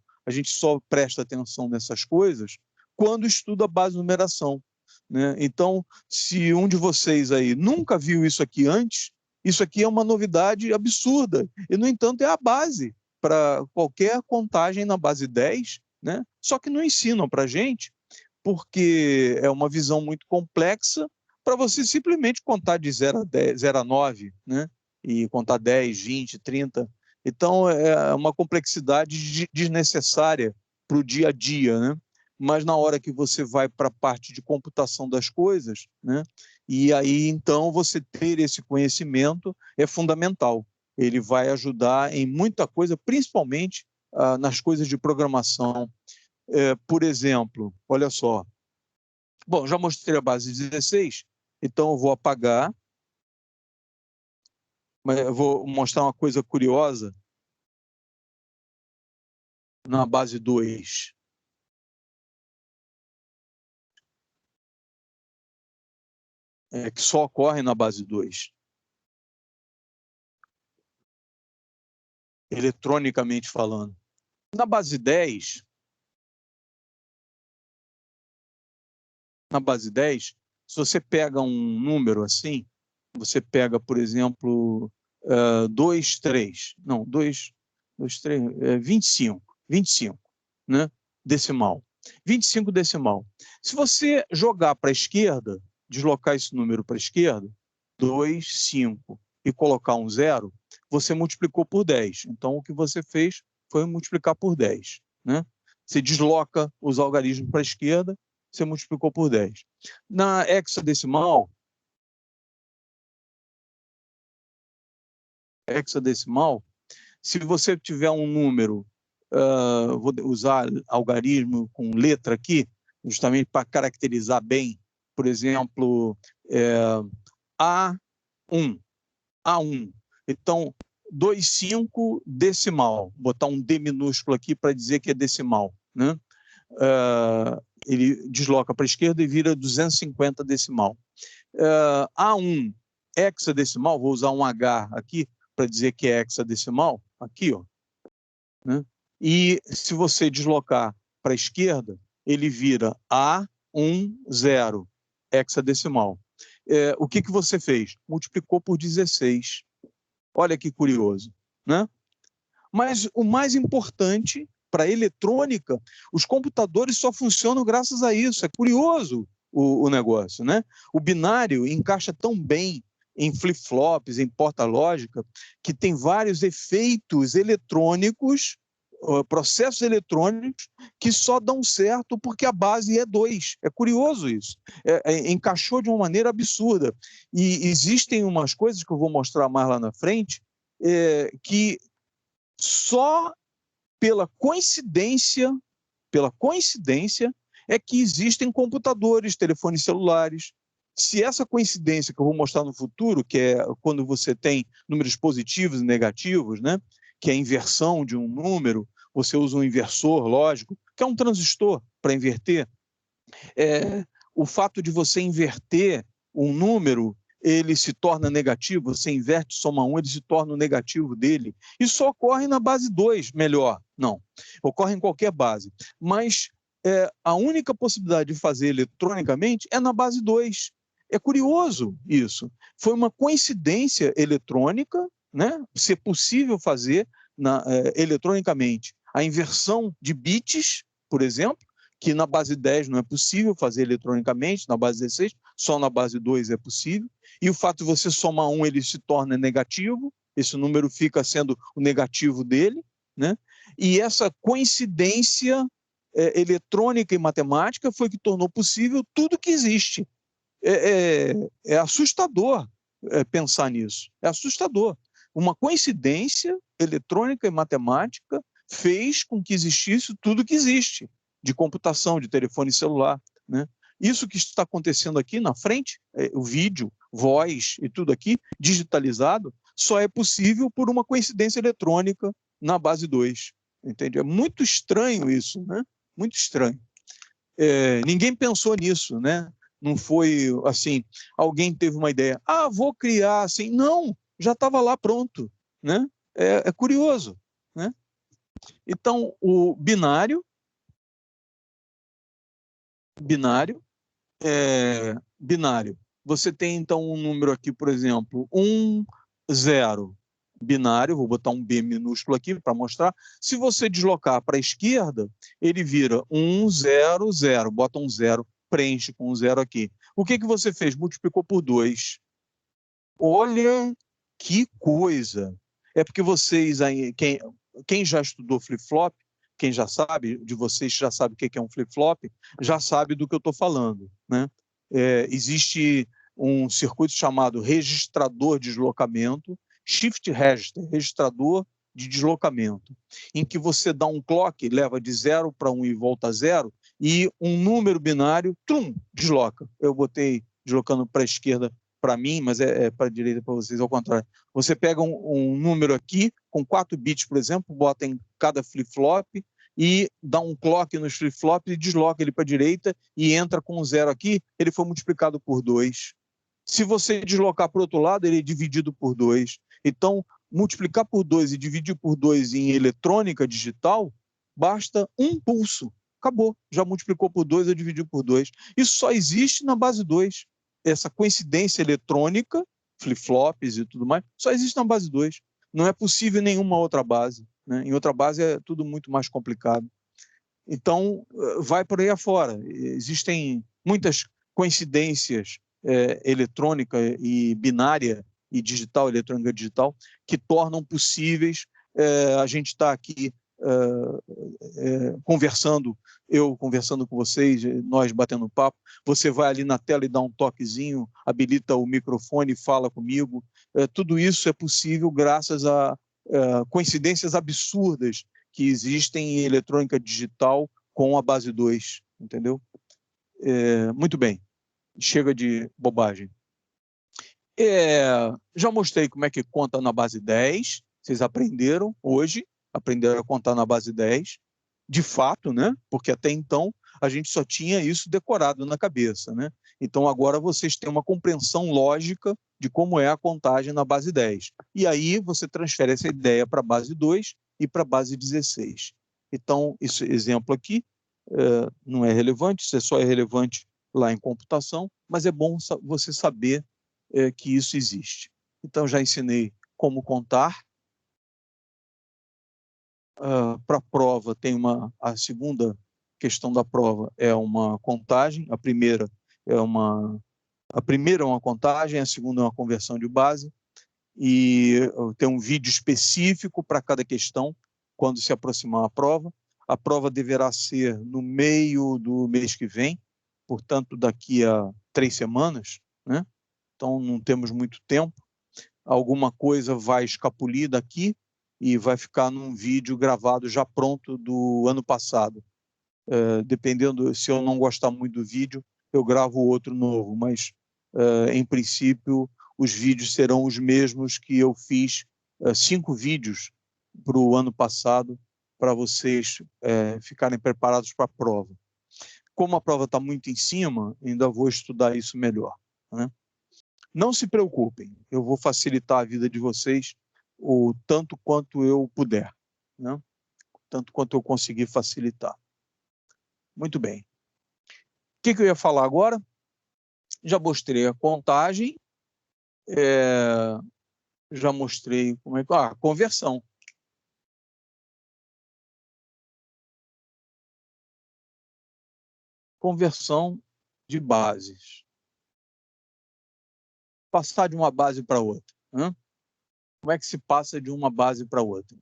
presta atenção nessas coisas quando estuda a base de numeração, né? Então, se um de vocês aí nunca viu isso aqui antes, isso aqui é uma novidade absurda, e, no entanto, é a base para qualquer contagem na base 10, né? Só que não ensinam para a gente, porque é uma visão muito complexa para você simplesmente contar de 0 a 10, 0 a 9, né? E contar 10, 20, 30. Então, é uma complexidade desnecessária para o dia a dia, né? Mas na hora que você vai para a parte de computação das coisas, né? E aí, então, você ter esse conhecimento é fundamental. Ele vai ajudar em muita coisa, principalmente nas coisas de programação. Por exemplo, olha só. Bom, já mostrei a base 16, então eu vou apagar. Mas eu vou mostrar uma coisa curiosa na base 2. Que só ocorre na base 2. Eletronicamente falando. Na base 10, se você pega um número assim, você pega, por exemplo, 2, 3, não, 2, 3, 25, né? Decimal. 25 decimal. Se você jogar para a esquerda, deslocar esse número para a esquerda, 2, 5, e colocar um 0, você multiplicou por 10. Então, o que você fez foi multiplicar por 10, né? Você desloca os algarismos para a esquerda, você multiplicou por 10. Na hexadecimal, se você tiver um número, vou usar algarismo com letra aqui, justamente para caracterizar bem, por exemplo, A1. Então, 2,5 decimal, botar um D minúsculo aqui para dizer que é decimal, né? Ele desloca para a esquerda e vira 250 decimal. A1 hexadecimal, vou usar um H aqui para dizer que é hexadecimal, aqui, ó, né? E se você deslocar para a esquerda, ele vira A10 hexadecimal. O que você fez? Multiplicou por 16. Olha que curioso, né? Mas o mais importante para a eletrônica, os computadores só funcionam graças a isso. É curioso o negócio, né? O binário encaixa tão bem em flip-flops, em porta-lógica, que tem vários efeitos eletrônicos, processos eletrônicos, que só dão certo porque a base é 2. É curioso isso. Encaixou de uma maneira absurda. E existem umas coisas que eu vou mostrar mais lá na frente, que só pela coincidência é que existem computadores, telefones celulares. Se essa coincidência que eu vou mostrar no futuro, que é quando você tem números positivos e negativos, né, que é a inversão de um número, você usa um inversor lógico, que é um transistor para inverter. O fato de você inverter um número, ele se torna negativo, você inverte, soma 1, ele se torna o negativo dele. Isso só ocorre na base 2, melhor. Não, ocorre em qualquer base. Mas a única possibilidade de fazer eletronicamente é na base 2. É curioso isso. Foi uma coincidência eletrônica, né, ser possível fazer eletronicamente a inversão de bits, por exemplo, que na base 10 não é possível fazer eletronicamente, na base 16, só na base 2 é possível, e o fato de você somar 1, ele se torna negativo, esse número fica sendo o negativo dele, né? E essa coincidência eletrônica e matemática foi que tornou possível tudo que existe. É assustador pensar nisso, é assustador. Uma coincidência eletrônica e matemática fez com que existisse tudo que existe, de computação, de telefone celular, né? Isso que está acontecendo aqui na frente, o vídeo, voz e tudo aqui, digitalizado, só é possível por uma coincidência eletrônica na base 2. Entende? É muito estranho isso, né? Muito estranho. Ninguém pensou nisso, né? Não foi assim, alguém teve uma ideia, vou criar assim. Não, já estava lá pronto, né? É curioso, né? Então, o binário, você tem então um número aqui, por exemplo, 1, 0, binário, vou botar um B minúsculo aqui para mostrar. Se você deslocar para a esquerda, ele vira 1, 0, 0, bota um 0, preenche com um 0 aqui. O que você fez? Multiplicou por 2. Olha que coisa! É porque vocês, quem já estudou flip-flop, quem já sabe, de vocês já sabe o que é um flip-flop, já sabe do que eu estou falando, né? Existe um circuito chamado registrador de deslocamento, shift register, registrador de deslocamento, em que você dá um clock, leva de 0 para 1 e volta a 0, e um número binário, desloca. Eu botei deslocando para a esquerda para mim, mas é para a direita para vocês, ao contrário. Você pega um número aqui, com 4 bits, por exemplo, bota em cada flip-flop e dá um clock nos flip-flops e desloca ele para a direita e entra com um 0 aqui, ele foi multiplicado por 2. Se você deslocar para o outro lado, ele é dividido por 2. Então, multiplicar por 2 e dividir por 2 em eletrônica digital, basta um pulso. Acabou, já multiplicou por 2 ou dividiu por 2. Isso só existe na base 2. Essa coincidência eletrônica, flip-flops e tudo mais, só existe na base 2. Não é possível em nenhuma outra base, né? Em outra base é tudo muito mais complicado. Então, vai por aí afora. Existem muitas coincidências eletrônica e binária e digital, eletrônica e digital, que tornam possíveis a gente estar aqui conversando, eu conversando com vocês, nós batendo papo, você vai ali na tela e dá um toquezinho, habilita o microfone e fala comigo. Tudo isso é possível graças a coincidências absurdas que existem em eletrônica digital com a base 2, entendeu? Muito bem, chega de bobagem. Já mostrei como é que conta na base 10. Vocês aprenderam hoje, aprenderam a contar na base 10, de fato, né? Porque até então a gente só tinha isso decorado na cabeça, né? Então agora vocês têm uma compreensão lógica de como é a contagem na base 10. E aí você transfere essa ideia para a base 2 e para a base 16. Então, esse exemplo aqui não é relevante, isso só é relevante lá em computação, mas é bom você saber que isso existe. Então, já ensinei como contar. Para a prova, a segunda questão da prova é uma contagem, a primeira é uma contagem, a segunda é uma conversão de base, e tem um vídeo específico para cada questão quando se aproximar a prova. A prova deverá ser no meio do mês que vem, portanto, daqui a 3 semanas, né? Então, não temos muito tempo. Alguma coisa vai escapulir daqui e vai ficar num vídeo gravado já pronto do ano passado. Dependendo, se eu não gostar muito do vídeo, eu gravo outro novo, mas, em princípio, os vídeos serão os mesmos que eu fiz, 5 vídeos para o ano passado, para vocês ficarem preparados para a prova. Como a prova está muito em cima, ainda vou estudar isso melhor, né? Não se preocupem, eu vou facilitar a vida de vocês o tanto quanto eu puder, né? Tanto quanto eu conseguir facilitar. Muito bem. O que eu ia falar agora? Já mostrei a contagem, já mostrei como é que... conversão. Conversão de bases. Passar de uma base para outra, né? Como é que se passa de uma base para outra?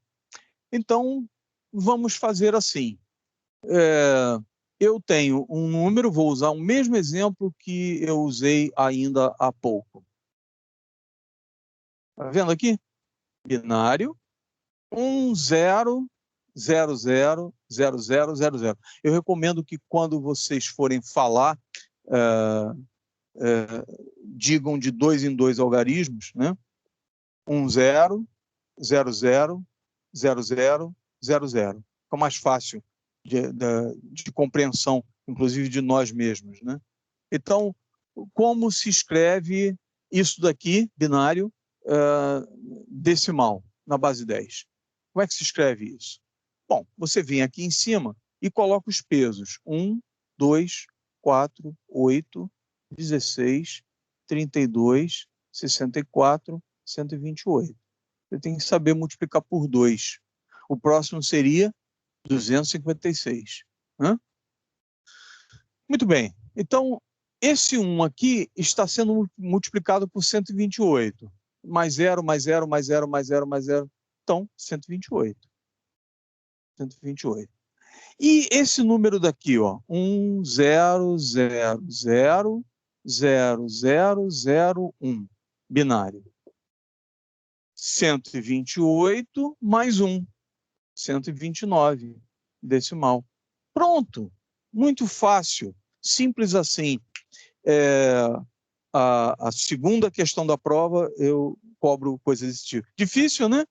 Então, vamos fazer assim. Eu tenho um número, vou usar o mesmo exemplo que eu usei ainda há pouco. Está vendo aqui? Binário 1, 0, 0, 0, 0, 0, 0, 0. Eu recomendo que quando vocês forem falar, digam de 2 em 2 algarismos, né? 1, 0, 0, 0, 0, 0, 0, 0. Fica mais fácil de compreensão, inclusive de nós mesmos, né? Então, como se escreve isso daqui, binário, decimal, na base 10? Como é que se escreve isso? Bom, você vem aqui em cima e coloca os pesos. 1, 2, 4, 8, 16, 32, 64, 128. Você tem que saber multiplicar por 2. O próximo seria 256. Hã? Muito bem. Então, esse 1 aqui está sendo multiplicado por 128. Mais 0, mais 0, mais 0, mais 0, mais 0. Então, 128. 128. E esse número daqui, ó, 1, 0, 0, 0, 0, 0, 0, 1, binário. 128 mais 1, 129, decimal. Pronto, muito fácil, simples assim. A segunda questão da prova, eu cobro coisas desse tipo. Difícil, né?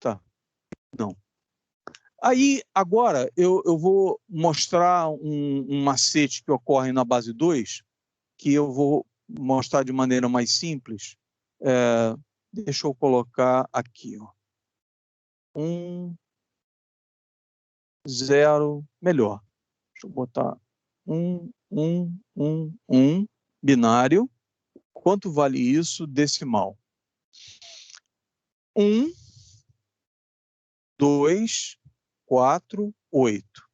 Tá, não. Aí, agora, eu vou mostrar um macete que ocorre na base 2, que eu vou mostrar de maneira mais simples. Deixa eu colocar aqui, ó. 1, 0, melhor. Deixa eu botar 1, 1, 1, 1, binário. Quanto vale isso? Decimal. 1, 2, 4, 8.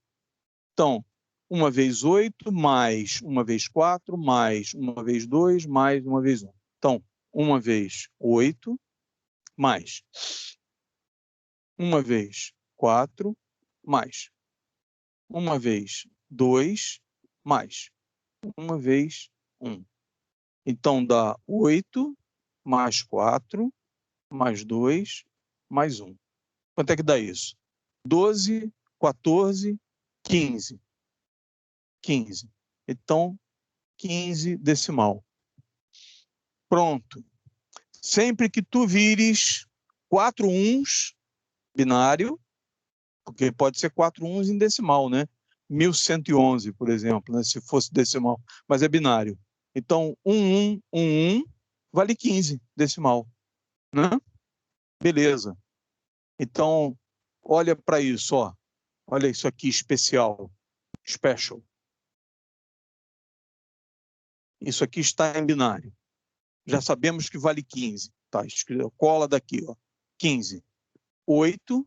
Então, 1 vezes 8, mais 1 vezes 4, mais 1 vezes 2, mais 1 vezes 1. Então, 1 vezes 8, mais 1 vezes 4, mais 1 vez 2, mais 1 vez 1. Então, dá 8, mais 4, mais 2, mais 1. Quanto é que dá isso? 12, 14, 15. 15. Então, 15 decimal. Pronto. Sempre que tu vires 4 uns, binário, porque pode ser 4 uns em decimal, né? 1111, por exemplo, né? Se fosse decimal, mas é binário. Então, 1111 vale 15 decimal, né? Beleza. Então, olha para isso, ó. Olha isso aqui, especial, special. Isso aqui está em binário. Já sabemos que vale 15. Tá, cola daqui, ó. 15. 8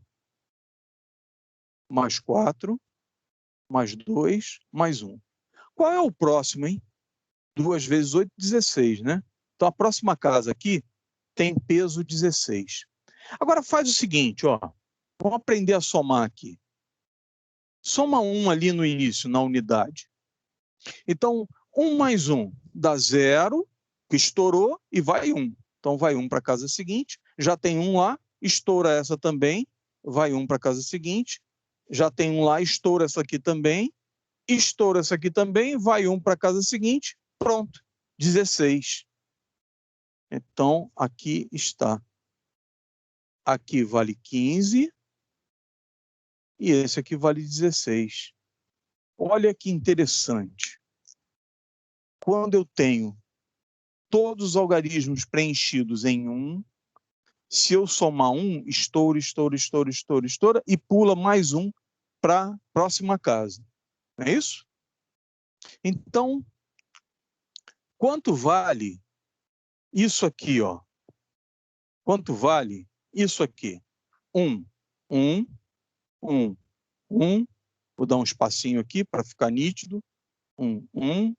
mais 4 mais 2 mais 1. Qual é o próximo, hein? 2 vezes 8, 16, né? Então, a próxima casa aqui tem peso 16. Agora, faz o seguinte, ó. Vamos aprender a somar aqui. Soma 1 ali no início, na unidade. Então, 1 mais 1 dá 0, que estourou, e vai 1. Então, vai 1 para a casa seguinte. Já tem 1 lá, estoura essa também, vai 1 para a casa seguinte. Já tem 1 lá, estoura essa aqui também. Estoura essa aqui também, vai 1 para a casa seguinte. Pronto, 16. Então, aqui está. Aqui vale 15 e esse aqui vale 16. Olha que interessante. Quando eu tenho todos os algarismos preenchidos em 1, se eu somar 1, estoura, e pula mais 1 para a próxima casa. Não é isso? Então, quanto vale isso aqui, ó? Quanto vale isso aqui? 1, 1, 1, 1. Vou dar um espacinho aqui para ficar nítido. 1, 1,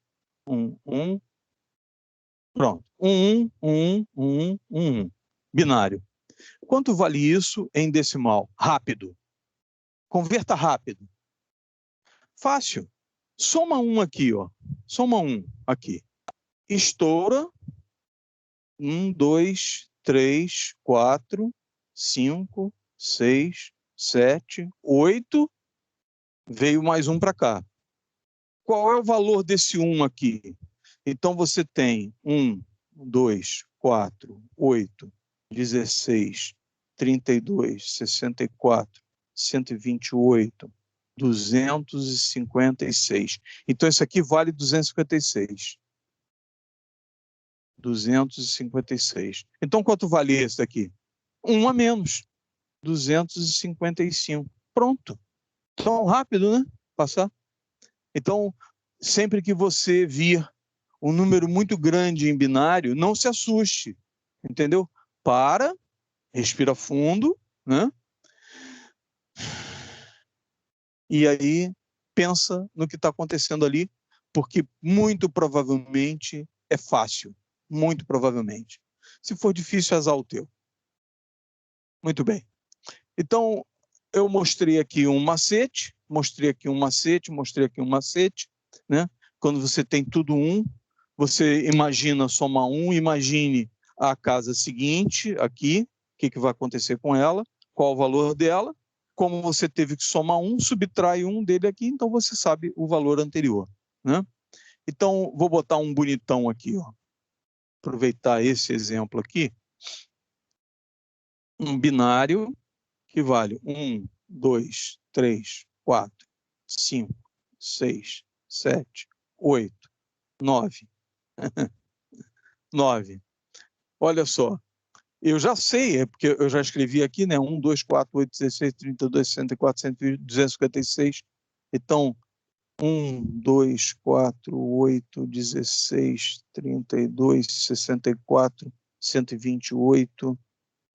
1, 1. Pronto. 1, 1, 1, 1, 1. Binário. Quanto vale isso em decimal? Rápido. Converta rápido. Fácil. Soma 1 aqui, ó. Soma 1 aqui. Estoura. 1, 2, 3, 4, 5, 6, 7, 8. Veio mais 1 para cá. Qual é o valor desse 1 aqui? Então, você tem 1, 2, 4, 8, 16, 32, 64, 128, 256. Então, isso aqui vale 256. 256. Então, quanto vale esse daqui? 1 a menos. 255. Pronto. Então, rápido, né? Passar. Então, sempre que você vir um número muito grande em binário, não se assuste, entendeu? Para, respira fundo, né? E aí pensa no que está acontecendo ali, porque muito provavelmente é fácil, muito provavelmente. Se for difícil, azar o teu. Muito bem. Então, eu mostrei aqui um macete, mostrei aqui um macete, né? Quando você tem tudo 1, você imagina somar 1, imagine a casa seguinte aqui, o que vai acontecer com ela, qual o valor dela. Como você teve que somar 1, subtrai 1 dele aqui, então você sabe o valor anterior, né? Então, vou botar um bonitão aqui, ó. Aproveitar esse exemplo aqui. Um binário que vale 1, 2, 3, 4, 5, 6, 7, 8, 9. 9. Olha só, eu já sei, é porque eu já escrevi aqui, né? 1, 2, 4, 8, 16, 32, 64, 120, 256. Então, 1, 2, 4, 8, 16, 32, 64, 128,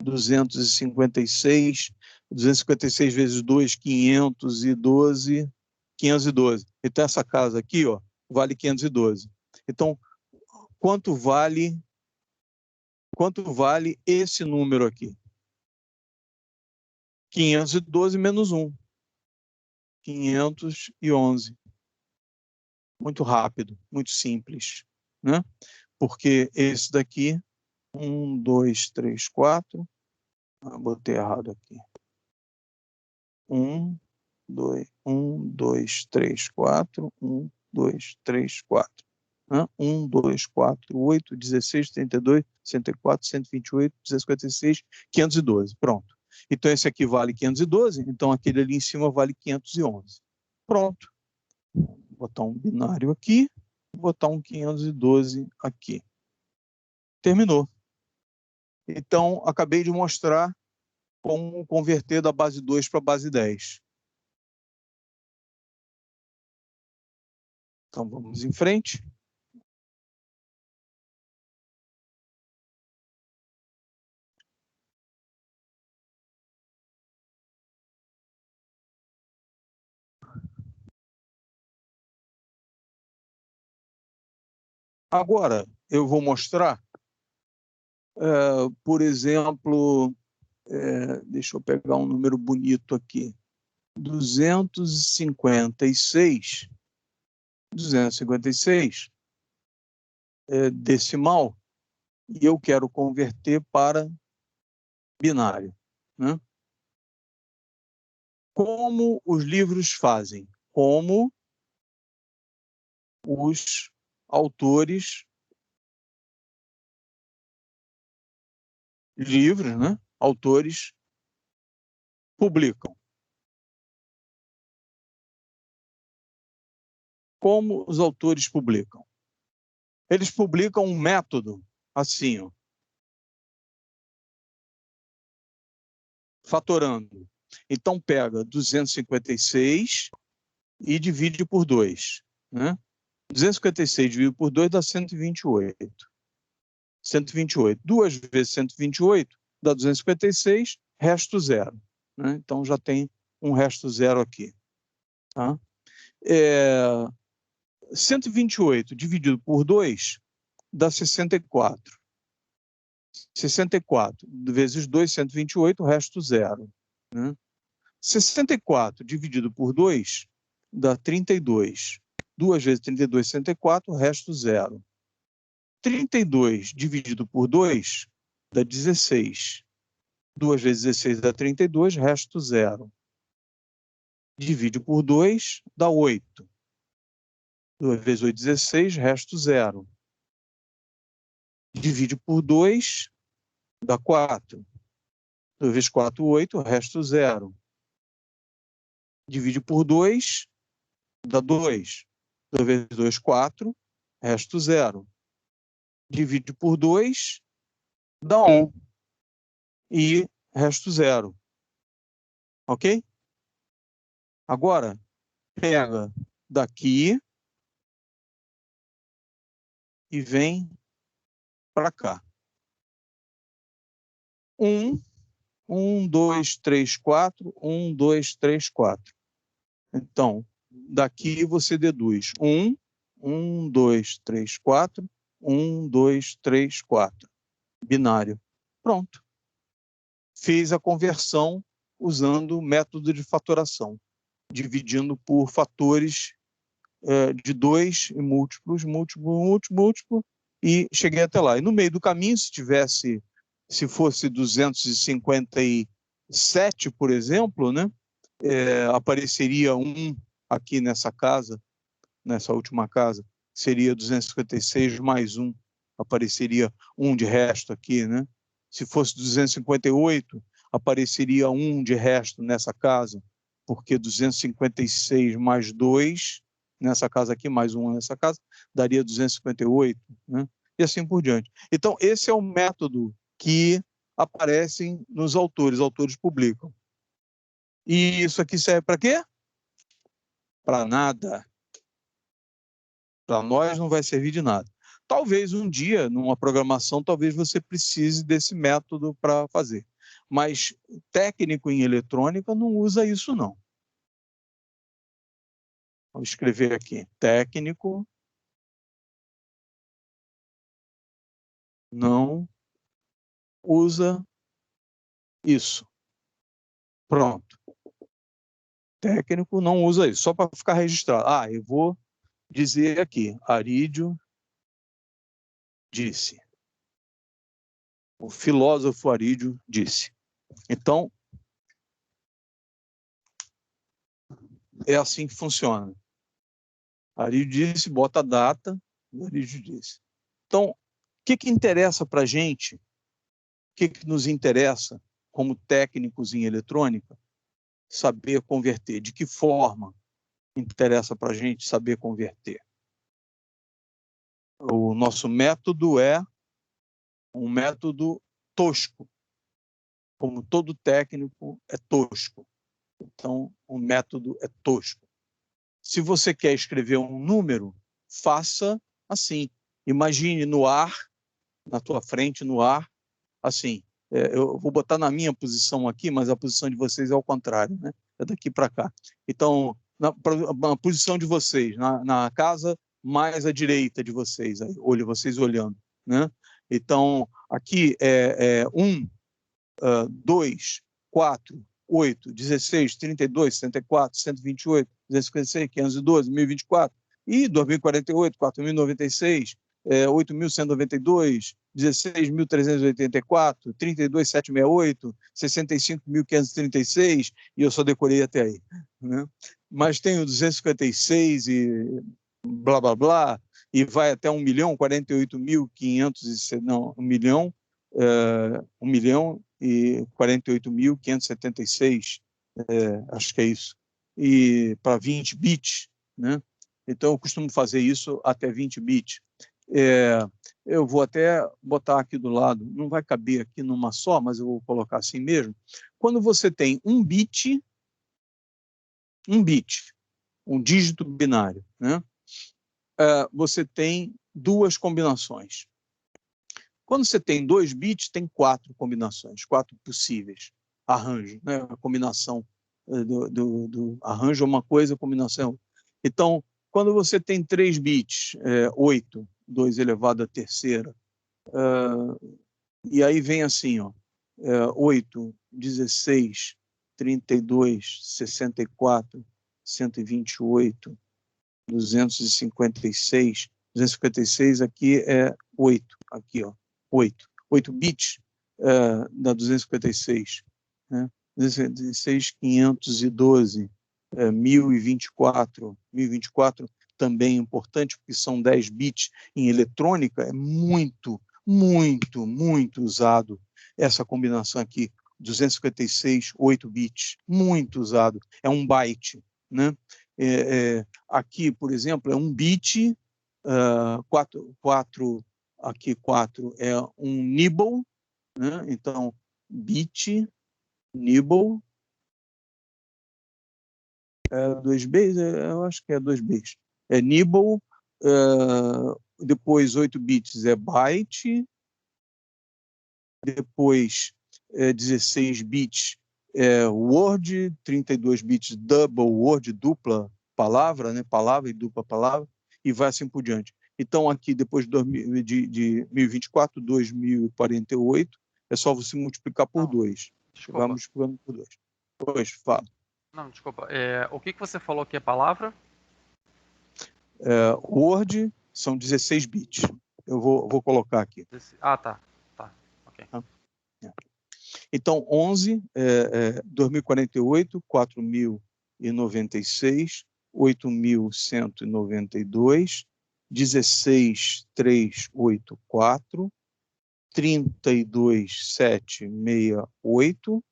256. 256 vezes 2, 512. 512. Então, essa casa aqui, ó, vale 512. Então, quanto vale esse número aqui? 512 menos 1. 511. Muito rápido, muito simples, né? Porque esse daqui, 1, 2, 3, 4. Botei errado aqui. 1, 2, 3, 4. 1, 2, 3, 4. Né? 1, 2, 4, 8, 16, 32, 64, 128, 256, 512. Pronto. Então, esse aqui vale 512, então aquele ali em cima vale 511. Pronto. Vou botar um binário aqui, vou botar um 512 aqui. Terminou. Então, acabei de mostrar como converter da base 2 para a base 10. Então, vamos em frente. Agora, eu vou mostrar, por exemplo, deixa eu pegar um número bonito aqui, 256 decimal, e eu quero converter para binário. Né? Como os livros fazem? Como os autores livros, né? Autores publicam. Como os autores publicam? Eles publicam um método assim, ó, fatorando. Então, pega 256 e divide por 2. Né? 256 dividido por 2 dá 128. 128. 2 vezes 128 dá 256, resto zero. Né? Então, já tem um resto zero aqui. Tá? 128 dividido por 2 dá 64. 64 vezes 2, 128, resto zero. Né? 64 dividido por 2 dá 32. 2 vezes 32, 64, resto zero. 32 dividido por 2 dá 16. 2 vezes 16 dá 32, resto zero. Divide por 2 dá 8. 2 vezes 8, 16, resto zero. Divide por 2 dá 4. 2 vezes 4, 8, resto zero. Divide por 2, dá 2. 2 vezes 2, 4, resto zero. Divide por 2, dá 1. E resto zero. Ok? Agora, pega daqui e vem para cá. 1, 2, 3, 4, 1, 2, 3, 4. Então, daqui você deduz 1, 2, 3, 4, 1, 2, 3, 4. Binário. Pronto. Fez a conversão usando o método de fatoração, dividindo por fatores de 2 e múltiplos, múltiplo, e cheguei até lá. E no meio do caminho, se fosse 257, por exemplo, né, apareceria 1 aqui nessa casa, nessa última casa, seria 256 mais 1, apareceria 1 de resto aqui, né? Se fosse 258, apareceria 1 de resto nessa casa, porque 256 mais 2 nessa casa aqui, mais 1 nessa casa, daria 258, né? E assim por diante. Então, esse é o método que aparecem nos autores. Os autores publicam. E isso aqui serve para quê? Para nada. Para nós não vai servir de nada. Talvez um dia, numa programação, talvez você precise desse método para fazer. Mas técnico em eletrônica não usa isso, não. Vou escrever aqui. Técnico não usa isso. Pronto. Técnico não usa isso. Só para ficar registrado. Eu vou dizer aqui. Arídio disse. O filósofo Arídio disse. Então, é assim que funciona. Arídio disse, bota a data, O Arígio disse. Então, o que interessa para a gente? O que nos interessa como técnicos em eletrônica? Saber converter. De que forma interessa para a gente saber converter? O nosso método é um método tosco. Como todo técnico é tosco. Então, o método é tosco. Se você quer escrever um número, faça assim. Imagine no ar, na tua frente, no ar, assim. Eu vou botar na minha posição aqui, mas a posição de vocês é ao contrário, né? É daqui para cá. Então, na posição de vocês, na casa mais à direita de vocês, aí, vocês olhando, né? Então, aqui é 1, 2, 4, 8, 16, 32, 64, 128, 256, 512, 1024, e 2048, 4096, 8.192, 16.384, 32.768, 65.536, e eu só decorei até aí, né? Mas tem o 256 e blá, blá, blá, e vai até 1.048.500, não, 1.048.576, acho que é isso, e para 20 bits, né? Então, eu costumo fazer isso até 20 bits. Eu vou até botar aqui do lado, não vai caber aqui numa só, mas eu vou colocar assim mesmo. Quando você tem um bit, um dígito binário, né? Você tem duas combinações. Quando você tem 2 bits, tem 4 combinações, 4 possíveis arranjos, né? A combinação do arranjo é uma coisa, a combinação é outra. Então, quando você tem 3 bits, 8, 2 elevado à terceira, e aí vem assim, ó, 8, 16, 32, 64, 128, 256, 256 aqui é 8, aqui, ó, 8 bits da 256, né? 256, 512, 1024, 1024 também é importante, porque são 10 bits em eletrônica, é muito, muito, muito usado essa combinação aqui, 256, 8 bits, muito usado, é um byte, né? Aqui, por exemplo, é um bit, 4 aqui 4 é um nibble, né? Então, bit, nibble, 2 bits, eu acho que é 2 bits. É nibble, depois 8 bits é byte, depois 16 bits é word, 32 bits double word, dupla palavra, né? Palavra e dupla palavra, e vai assim por diante. Então, aqui, depois de 1024, 2048, é só você multiplicar por 2. Desculpa. Vai multiplicando por 2. Pois, fala. Não, desculpa. O que você falou que é palavra? Word são 16 bits. Eu vou colocar aqui. Tá. Ok. Então, 11, 2048, 4.096, 8.192, 16.384, 32.768,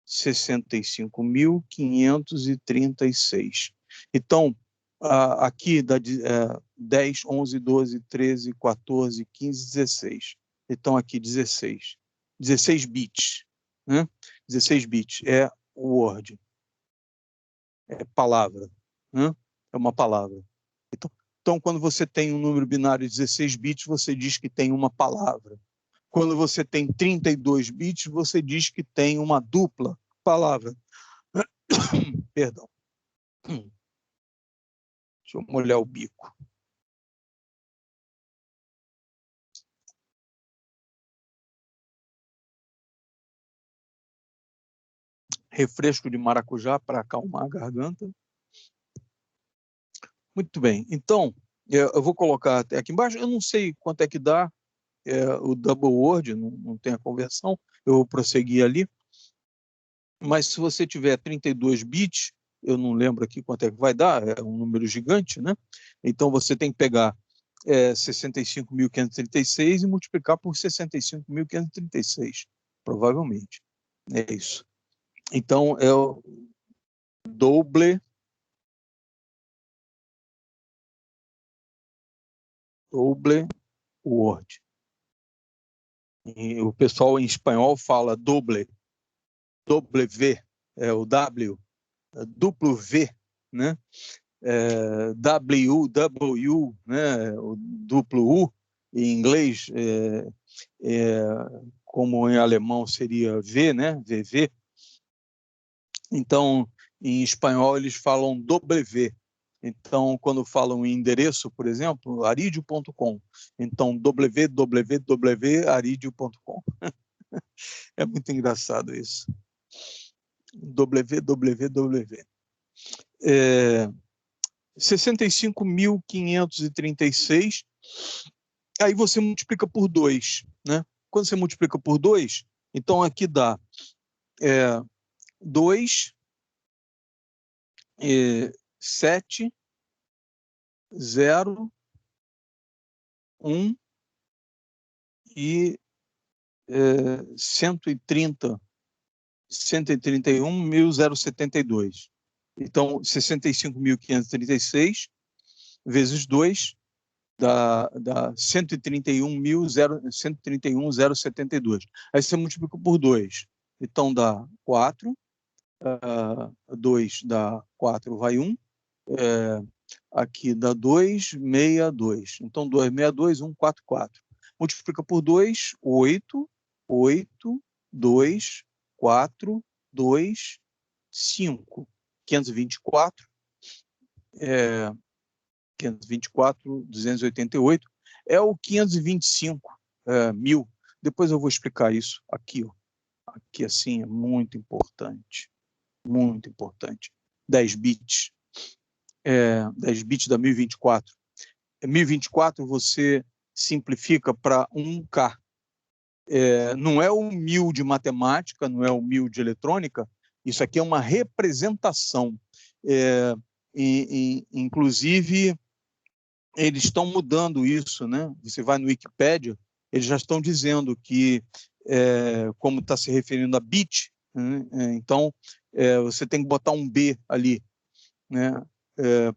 65.536. Então, aqui dá 10, 11, 12, 13, 14, 15, 16. Então, aqui 16 bits, né? 16 bits é Word, é palavra, né? É uma palavra. Então, quando você tem um número binário de 16 bits, você diz que tem uma palavra. Quando você tem 32 bits, você diz que tem uma dupla palavra. Perdão. Deixa eu molhar o bico. Refresco de maracujá para acalmar a garganta. Muito bem. Então, eu vou colocar até aqui embaixo. Eu não sei quanto é que dá o double word, não tem a conversão. Eu vou prosseguir ali. Mas se você tiver 32 bits, eu não lembro aqui quanto é que vai dar, é um número gigante, né? Então, você tem que pegar 65.536 e multiplicar por 65.536, provavelmente. É isso. Então, é o doble word. E o pessoal em espanhol fala W, o W, duplo V, né? W, né? O duplo U, em inglês, como em alemão seria V, né? VV. Então, em espanhol, eles falam W. Então, quando falam em endereço, por exemplo, aridio.com. Então, www.aridio.com. É muito engraçado isso. www. 65.536. Aí você multiplica por 2, né? Quando você multiplica por 2, então aqui dá 2, 7, 0, 1 e 131.072. Então, 65.536 vezes 2 dá 131.072. Aí você multiplica por 2. Então, dá 4. 2 dá 4, vai 1. Aqui dá 262. Então, 262, 144. Multiplica por 2, 8, 8, 2, 4, 2, 5. 524, 524, 288. É o 525 mil. Depois eu vou explicar isso aqui. Ó. Aqui assim é muito importante. Muito importante. 10 bits. 10 bits da 1024. 1024 você simplifica para 1K. Não é o 1000 de matemática, não é o 1000 de eletrônica, isso aqui é uma representação. Inclusive, eles estão mudando isso, né? Você vai no Wikipédia, eles já estão dizendo que, como está se referindo a bit, né? Então, você tem que botar um B ali, né?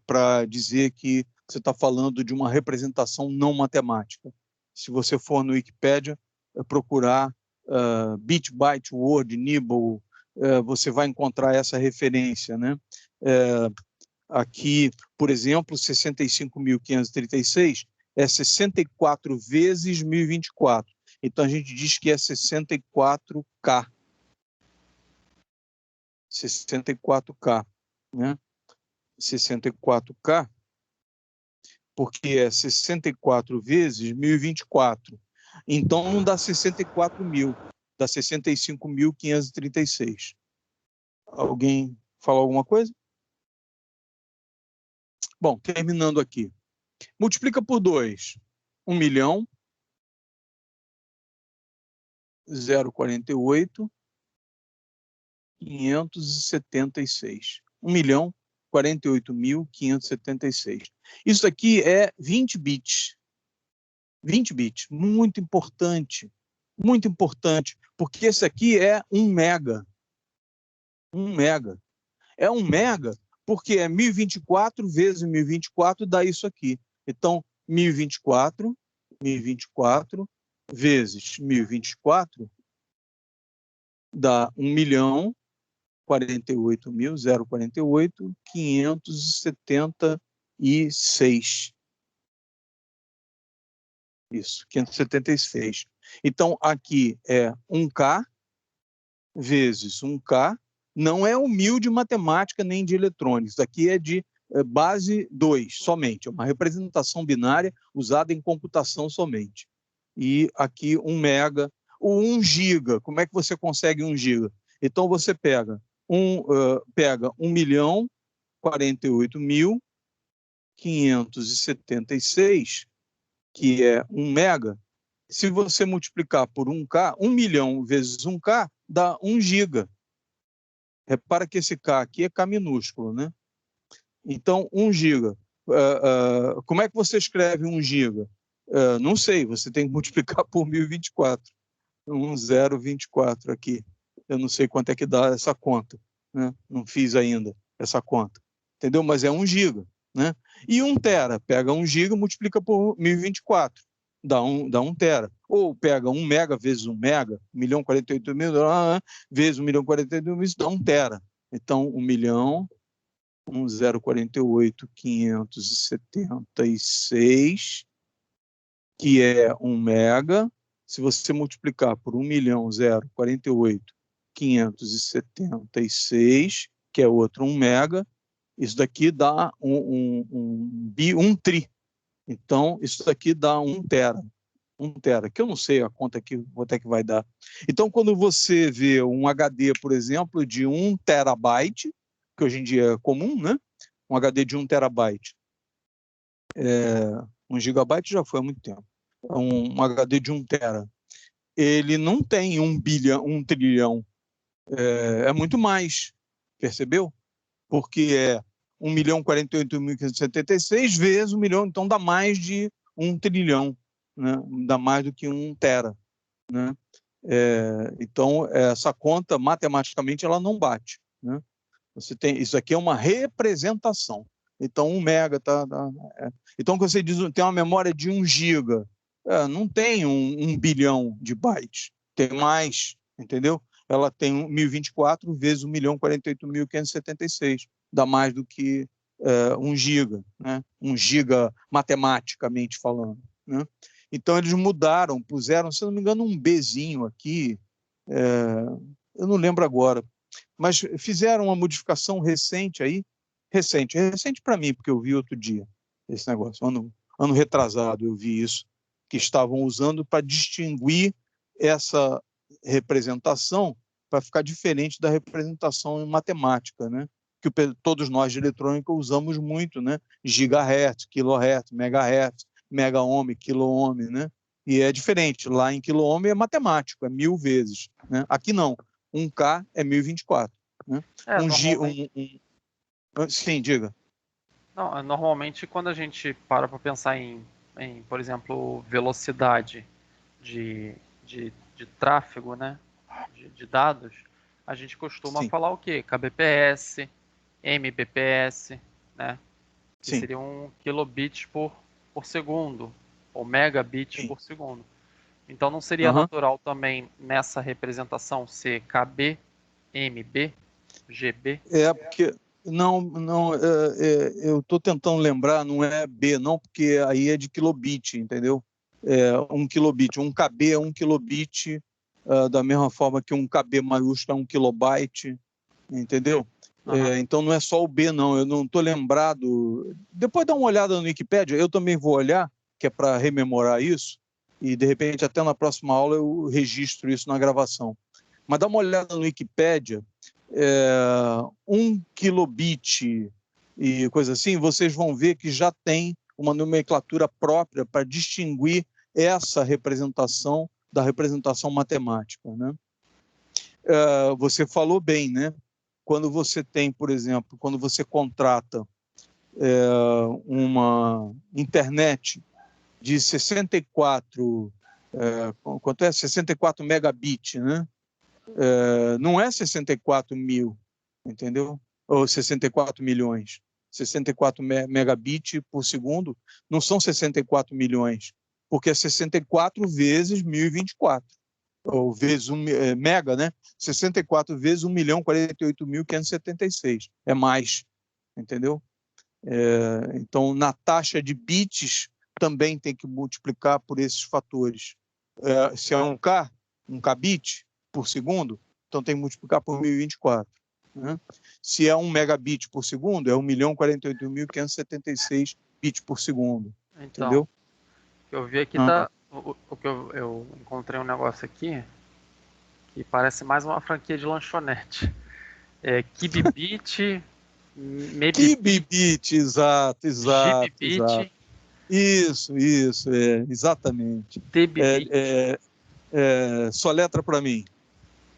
Para dizer que você está falando de uma representação não matemática. Se você for no Wikipédia, procurar bit, byte, word, nibble, você vai encontrar essa referência, né? Aqui, por exemplo, 65.536 é 64 vezes 1024. Então, a gente diz que é 64K. 64K, né? 64K, porque é 64 vezes 1024. Então, não dá 64 mil, dá 65.536. Alguém falou alguma coisa? Bom, terminando aqui. Multiplica por 2. 1.000.000, 048, 576. 1.048.576. Isso aqui é 20 bits. 20 bits, muito importante, porque esse aqui é 1 mega. 1 mega. É 1 mega porque é 1024 vezes 1024 dá isso aqui. Então, 1024 vezes 1024 dá 1.048.576. Isso, 576. Então, aqui é 1K vezes 1K, não é o 1000 de matemática nem de eletrônica, isso aqui é de base 2 somente, é uma representação binária usada em computação somente. E aqui 1 mega, o 1 giga, como é que você consegue 1 giga? Então, você pega 1.048.576, que é 1 mega, se você multiplicar por 1K, 1 milhão vezes 1K dá 1 giga. Repara que esse K aqui é K minúsculo, né? Então, 1 giga. Como é que você escreve 1 giga? Não sei, você tem que multiplicar por 1024. 1024 aqui. Eu não sei quanto é que dá essa conta, né? Não fiz ainda essa conta. Entendeu? Mas é 1 giga, né? E 1 tera, pega 1 giga, multiplica por 1024, dá 1 tera. Ou pega 1 mega vezes 1 mega, 1.048.000, vezes 1.048.000, isso dá 1 tera. Então, 1.048.576, que é 1 mega, se você multiplicar por 1.048.576, que é outro 1 mega, isso daqui dá um tri. Então, isso daqui dá 1 tera. 1 tera, que eu não sei a conta que, quanto é que vai dar. Então, quando você vê um HD, por exemplo, de 1 terabyte, que hoje em dia é comum, né? Um HD de 1 terabyte. 1 gigabyte já foi há muito tempo. Um HD de 1 tera. Ele não tem 1 trilhão. É muito mais, percebeu? Porque é 1.048.576 vezes 1 milhão, então dá mais de 1 trilhão, né? Dá mais do que 1 tera, né? Então, essa conta, matematicamente, ela não bate, né? Isso aqui é uma representação. Então, 1 mega Então, quando você diz tem uma memória de 1 giga, não tem 1 bilhão de bytes, tem mais, entendeu? Ela tem 1024 vezes 1.048.576, dá mais do que 1 giga, né? 1 giga matematicamente falando, né? Então, eles mudaram, puseram, se não me engano, um Bzinho aqui, eu não lembro agora, mas fizeram uma modificação recente aí, recente para mim, porque eu vi outro dia esse negócio, ano retrasado eu vi isso, que estavam usando para distinguir essa representação, para ficar diferente da representação em matemática, né? Que todos nós de eletrônica usamos muito, né? Gigahertz, kilohertz, megahertz, mega-ohm, quilo-ohm, né? E é diferente, lá em quilo-ohm é matemático, é 1000 vezes, né? Aqui não, 1K é 1024, né? Normalmente... Sim, diga. Não, normalmente quando a gente para pensar por exemplo, velocidade de tráfego, né, de dados, a gente costuma Sim. falar o quê? kbps, mbps, né, que Sim. seria 1 kilobit por segundo, ou megabit Sim. por segundo. Então não seria natural também nessa representação ser KB, MB, GB? Porque não, eu estou tentando lembrar, não é B, não, porque aí é de kilobit, entendeu? 1 kilobit, 1 KB é 1 kilobit, da mesma forma que 1 KB maiúsculo é 1 kilobyte, entendeu? Então não é só o B, não, eu não estou lembrado. Depois dá uma olhada no Wikipedia, eu também vou olhar, que é para rememorar isso, e de repente até na próxima aula eu registro isso na gravação. Mas dá uma olhada no Wikipedia, 1 kilobit e coisa assim, vocês vão ver que já tem uma nomenclatura própria para distinguir essa representação da representação matemática, né? Você falou bem, né? Quando você tem, por exemplo, quando você contrata uma internet de 64, quanto é? 64 megabit, né? Não é 64 mil, entendeu? Ou 64 milhões. 64 megabit por segundo não são 64 milhões, porque é 64 vezes 1024, ou vezes mega, né? 64 vezes 1.048.576. É mais, entendeu? Então, na taxa de bits, também tem que multiplicar por esses fatores. Se é 1K, 1 bit por segundo, então tem que multiplicar por 1024. Né? Se é 1 megabit por segundo, é 1.048.576 bits por segundo. Então, entendeu? O que eu vi aqui tá. O que eu encontrei um negócio aqui que parece mais uma franquia de lanchonete. Kibibit, Kibibit, exato. Gibibit, Isso, exatamente. Tbibit. Soletra para mim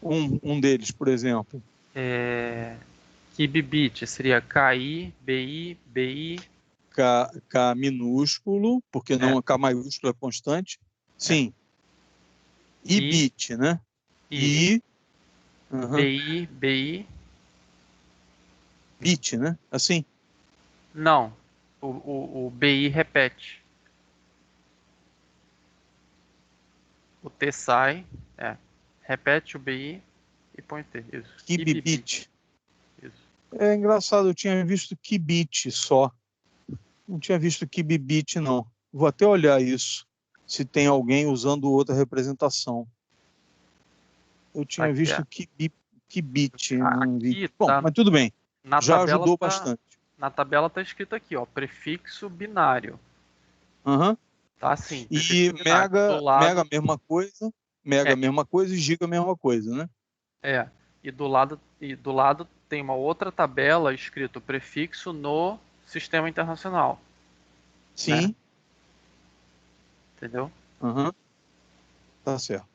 um deles, por exemplo. Kibibit seria KI, BI, BI, K minúsculo, porque não K maiúsculo é constante. Sim. I bit, né? I. BI. Bit, né? Assim? Não. O BI repete. O T sai. Repete o BI e põe T. Isso. Kibit. Isso. É engraçado, eu tinha visto Kibit só. Não tinha visto Kibit, não. Vou até olhar isso, se tem alguém usando outra representação. Eu tinha visto Kibit. Não vi. Aqui Bom, tá, mas tudo bem. Já ajudou bastante. Na tabela está escrito aqui, ó, prefixo binário. Uhum. Tá assim. E mega mesma coisa, mesma coisa e giga mesma coisa, né? E do lado tem uma outra tabela escrito prefixo no sistema internacional. Sim. Né? Entendeu? Uhum. Tá certo.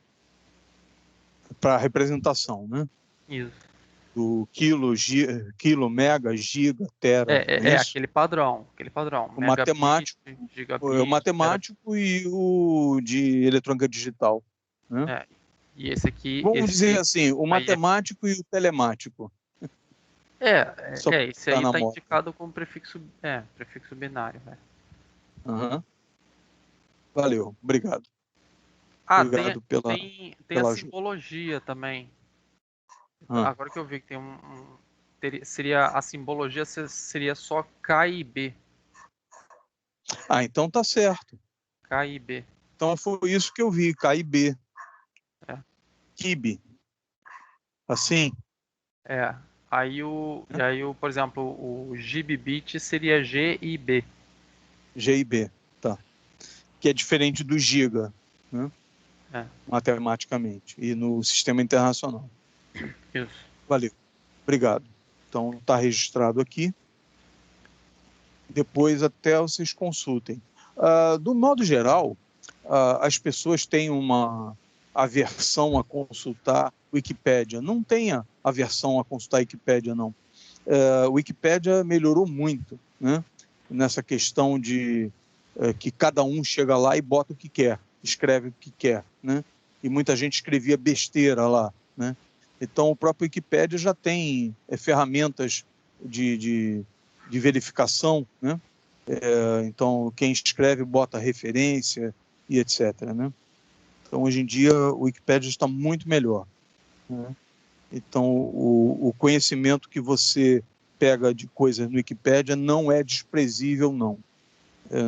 Para representação, né? Isso. Do quilo, mega, giga, tera. Aquele padrão. O matemático, gigabit, o matemático e o de eletrônica digital. Né? E esse aqui. Vamos dizer assim, o matemático e o telemático. Esse aí está indicado como prefixo binário. Uhum. Valeu, obrigado. Obrigado tem a simbologia também. Agora que eu vi que tem seria a simbologia seria só K e B. Então tá certo. K e B. Então foi isso que eu vi, K e B. Kibe. Assim? Aí por exemplo, o gigabit seria G e B. G e B, tá. Que é diferente do giga, né? Matematicamente, e no sistema internacional. Isso. Valeu, obrigado. Então está registrado aqui. Depois até vocês consultem. Do modo geral, as pessoas têm uma aversão a consultar Wikipédia. Não tenha aversão a consultar Wikipédia, não. Wikipédia melhorou muito, né? Nessa questão de que cada um chega lá e bota o que quer, escreve o que quer, né? E muita gente escrevia besteira lá, né? Então, o próprio Wikipédia já tem ferramentas de verificação, né? Então, quem escreve bota referência e etc, né? Então, hoje em dia, o Wikipédia está muito melhor, né? Então, o conhecimento que você pega de coisas no Wikipédia não é desprezível, não.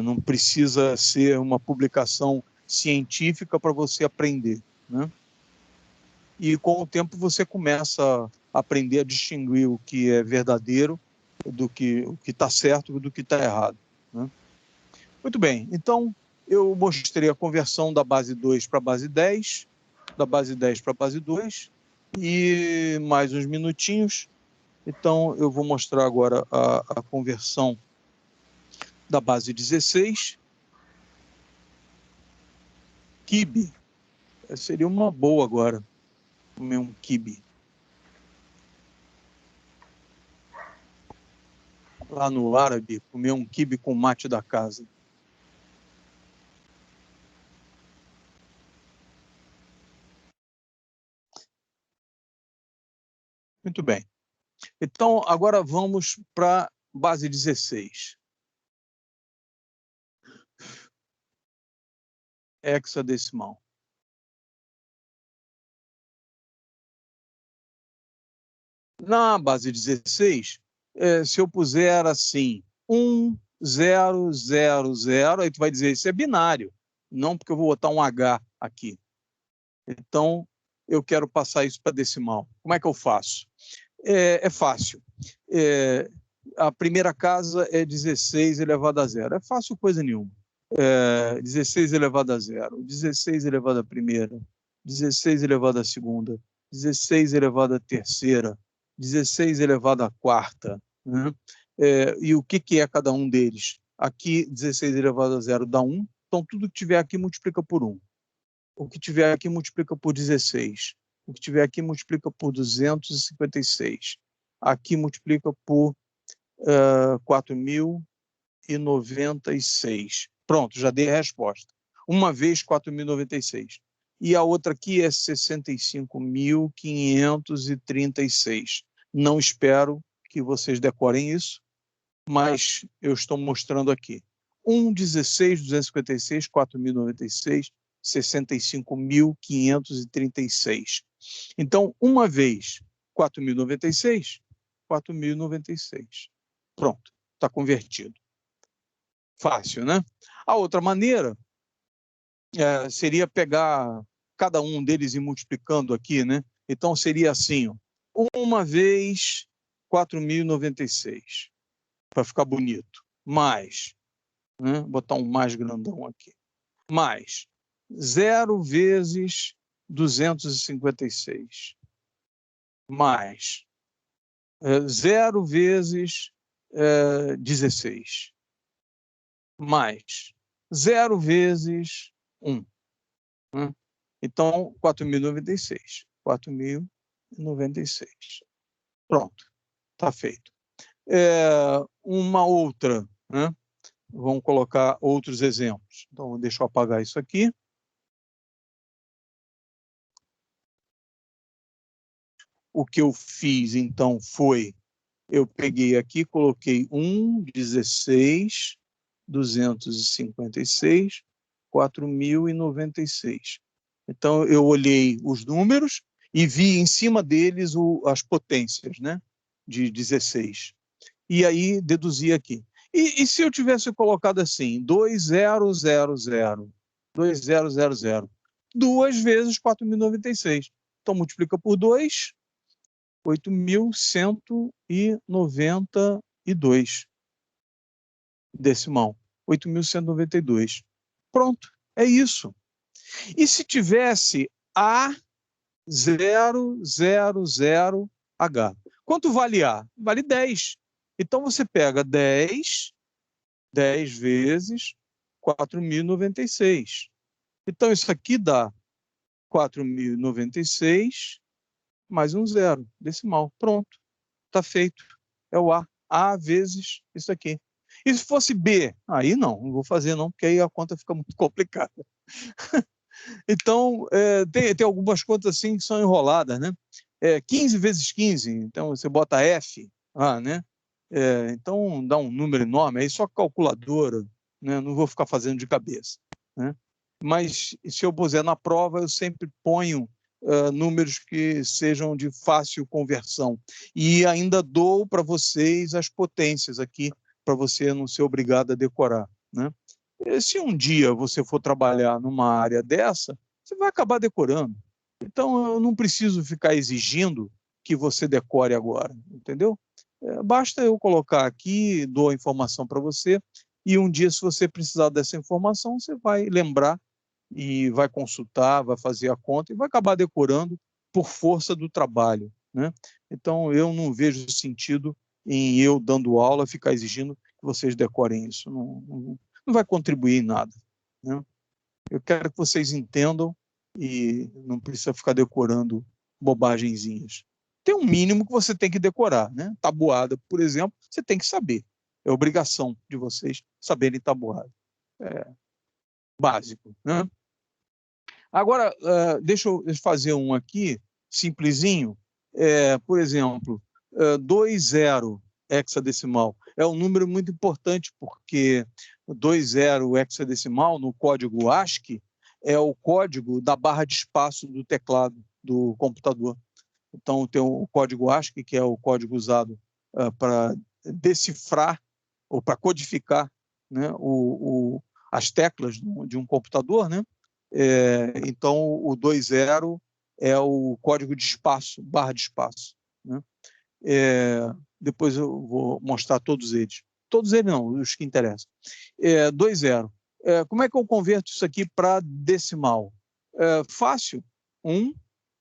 Não precisa ser uma publicação científica para você aprender, né? E com o tempo você começa a aprender a distinguir o que é verdadeiro do que está certo do que está errado, né? Muito bem, então eu mostrei a conversão da base 2 para a base 10, da base 10 para a base 2, e mais uns minutinhos. Então eu vou mostrar agora a conversão da base 16. Quibe. Seria uma boa agora comer um quibe. Lá no árabe, comer um quibe com mate da casa. Muito bem. Então, agora vamos para base 16. Hexadecimal. Na base 16, se eu puser assim, 1, 0, 0, 0, aí tu vai dizer, isso é binário. Não porque eu vou botar um H aqui. Então, eu quero passar isso para decimal. Como é que eu faço? É fácil. A primeira casa é 16 elevado a 0. É fácil coisa nenhuma. 16 elevado a 0, 16 elevado a primeira, 16 elevado a segunda, 16 elevado a terceira, 16 elevado a quarta, né? E o que é cada um deles? Aqui, 16 elevado a 0 dá 1, então tudo que tiver aqui multiplica por 1. O que tiver aqui multiplica por 16. O que tiver aqui multiplica por 256. Aqui multiplica por 4.000 4.096. Pronto, já dei a resposta. Uma vez 4.096. E a outra aqui é 65.536. Não espero que vocês decorem isso, mas eu estou mostrando aqui. 1.16.256, 4.096, 65.536. Então, uma vez 4.096, 4.096. Pronto, está convertido. Fácil, né? A outra maneira seria pegar cada um deles e multiplicando aqui, né? Então, seria assim, ó, uma vez 4.096, para ficar bonito, mais, né? Botar um mais grandão aqui, mais 0 vezes 256, mais 0 vezes 16, mais 0 vezes 1. Né? Então, 4.096. 4.096. Pronto, está feito. Uma outra, né? Vamos colocar outros exemplos. Então, deixa eu apagar isso aqui. O que eu fiz, então, foi, eu peguei aqui, coloquei 16, 256, 4.096. Então, eu olhei os números e vi em cima deles as potências, né, de 16. E aí, deduzi aqui. E se eu tivesse colocado assim, 2000, 2000, 2 vezes 4.096. Então, multiplica por 2, 8.192. Decimal. 8.192. Pronto, é isso. E se tivesse A000H? Quanto vale A? Vale 10. Então, você pega 10 vezes 4.096. Então, isso aqui dá 4.096 mais um zero, decimal. Pronto, está feito. É o A. A vezes isso aqui. E se fosse B? Aí não vou fazer não, porque aí a conta fica muito complicada. Então, tem algumas contas assim que são enroladas, né? 15 vezes 15, então você bota F, né? Então dá um número enorme, aí só calculadora, né? Não vou ficar fazendo de cabeça, né? Mas se eu puser na prova, eu sempre ponho números que sejam de fácil conversão. E ainda dou para vocês as potências aqui, para você não ser obrigado a decorar, né? Se um dia você for trabalhar numa área dessa, você vai acabar decorando. Então, eu não preciso ficar exigindo que você decore agora, entendeu? Basta eu colocar aqui, dou a informação para você, e um dia, se você precisar dessa informação, você vai lembrar e vai consultar, vai fazer a conta e vai acabar decorando por força do trabalho, né? Então, eu não vejo sentido em eu, dando aula, ficar exigindo que vocês decorem isso. Não vai contribuir em nada, né? Eu quero que vocês entendam e não precisa ficar decorando bobagenzinhas. Tem um mínimo que você tem que decorar, né? Tabuada, por exemplo, você tem que saber. É obrigação de vocês saberem tabuada. É básico, né? Agora, deixa eu fazer um aqui, simplesinho. Por exemplo, 20 hexadecimal. É um número muito importante, porque 20 hexadecimal, no código ASCII, é o código da barra de espaço do teclado do computador. Então, tem o código ASCII, que é o código usado para decifrar ou para codificar, né, as teclas de um computador, né? Então, o 20 é o código de espaço, barra de espaço, né? Depois eu vou mostrar todos eles. Todos eles não, os que interessam. 20. Como é que eu converto isso aqui para decimal? Fácil.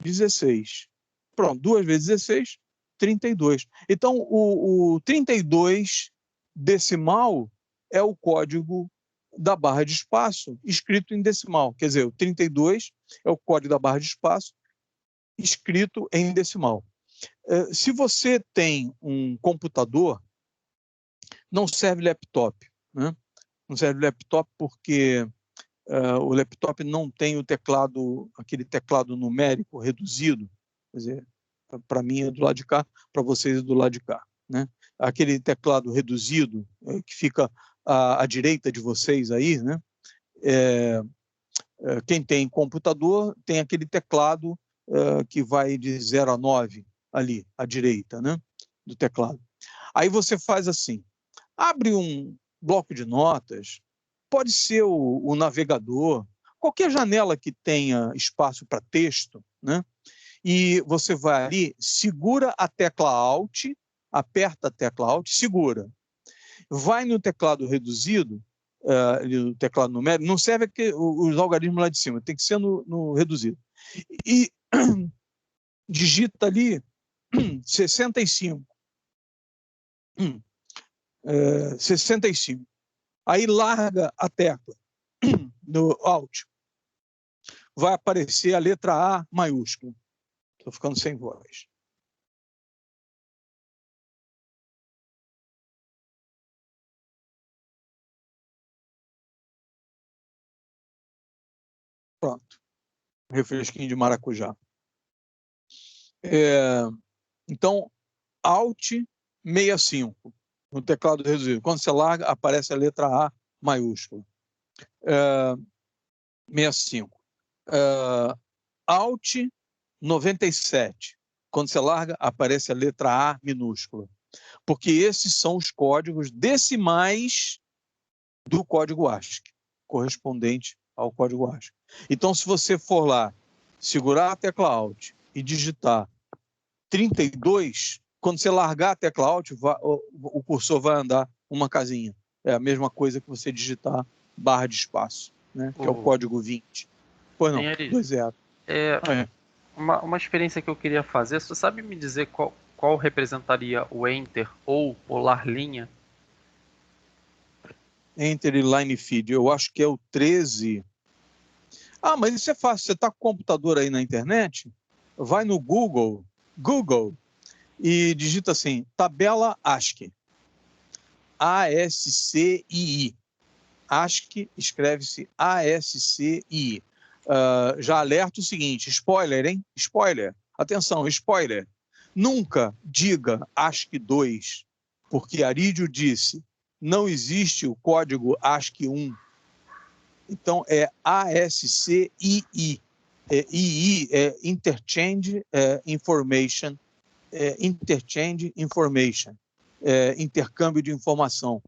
16. Pronto, 2 vezes 16, 32. Então, o 32 decimal é o código da barra de espaço escrito em decimal. Quer dizer, o 32 é o código da barra de espaço escrito em decimal. Se você tem um computador, não serve laptop, né? Não serve laptop porque o laptop não tem o teclado, aquele teclado numérico reduzido, quer dizer, para mim é do lado de cá, para vocês é do lado de cá, né? Aquele teclado reduzido que fica à direita de vocês aí, né? Quem tem computador tem aquele teclado que vai de 0 a 9 ali, à direita, né? Do teclado. Aí você faz assim, abre um bloco de notas, pode ser o navegador, qualquer janela que tenha espaço para texto, né? E você vai ali, segura a tecla Alt, aperta a tecla Alt, segura. Vai no teclado reduzido, no teclado numérico, não serve que os algarismos lá de cima, tem que ser no reduzido. E digita ali 65. 65. Aí larga a tecla no Alt. Vai aparecer a letra A maiúscula. Estou ficando sem voz. Pronto. Refresquinho de maracujá. Então, Alt 65 no teclado reduzido. Quando você larga, aparece a letra A maiúscula. 65. Alt 97. Quando você larga, aparece a letra A minúscula. Porque esses são os códigos decimais do código ASCII, correspondente ao código ASCII. Então, se você for lá, segurar a tecla Alt e digitar 32, quando você largar a tecla Alt, o cursor vai andar uma casinha. É a mesma coisa que você digitar barra de espaço, né? Que é o código 20. Pois não, 2.0. Uma experiência que eu queria fazer, você sabe me dizer qual representaria o Enter ou polar linha? Enter e line feed, eu acho que é o 13. Mas isso é fácil, você está com o computador aí na internet, vai no Google, e digita assim, tabela ASCII. ASCII. ASCII escreve-se ASCII. Já alerta o seguinte, spoiler, hein? Spoiler. Atenção, spoiler. Nunca diga ASCII 2, porque Arídio disse, não existe o código ASCII 1. Então, é ASCII. II é Interchange Information. Interchange Information. Intercâmbio de informação.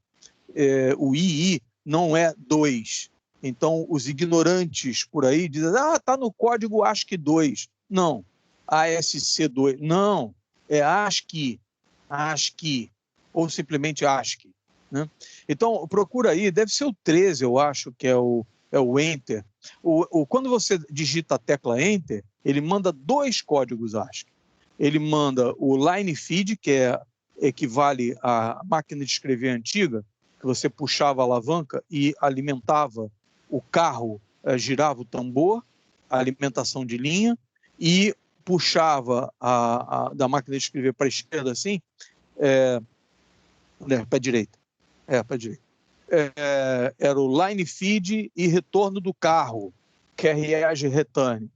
O II não é 2. Então, os ignorantes por aí dizem, está no código ASCII 2. Não, ASC2. Não, é ASCII, ou simplesmente ASCII. Né? Então, procura aí, deve ser o 13, eu acho, que é o Enter. Quando você digita a tecla Enter, ele manda 2 códigos ASCII. Ele manda o line feed, que equivale à máquina de escrever antiga, que você puxava a alavanca e alimentava o carro, girava o tambor, a alimentação de linha, e puxava da máquina de escrever para a esquerda assim, para a direita. Para a direita. Era o line feed e retorno do carro, carriage return.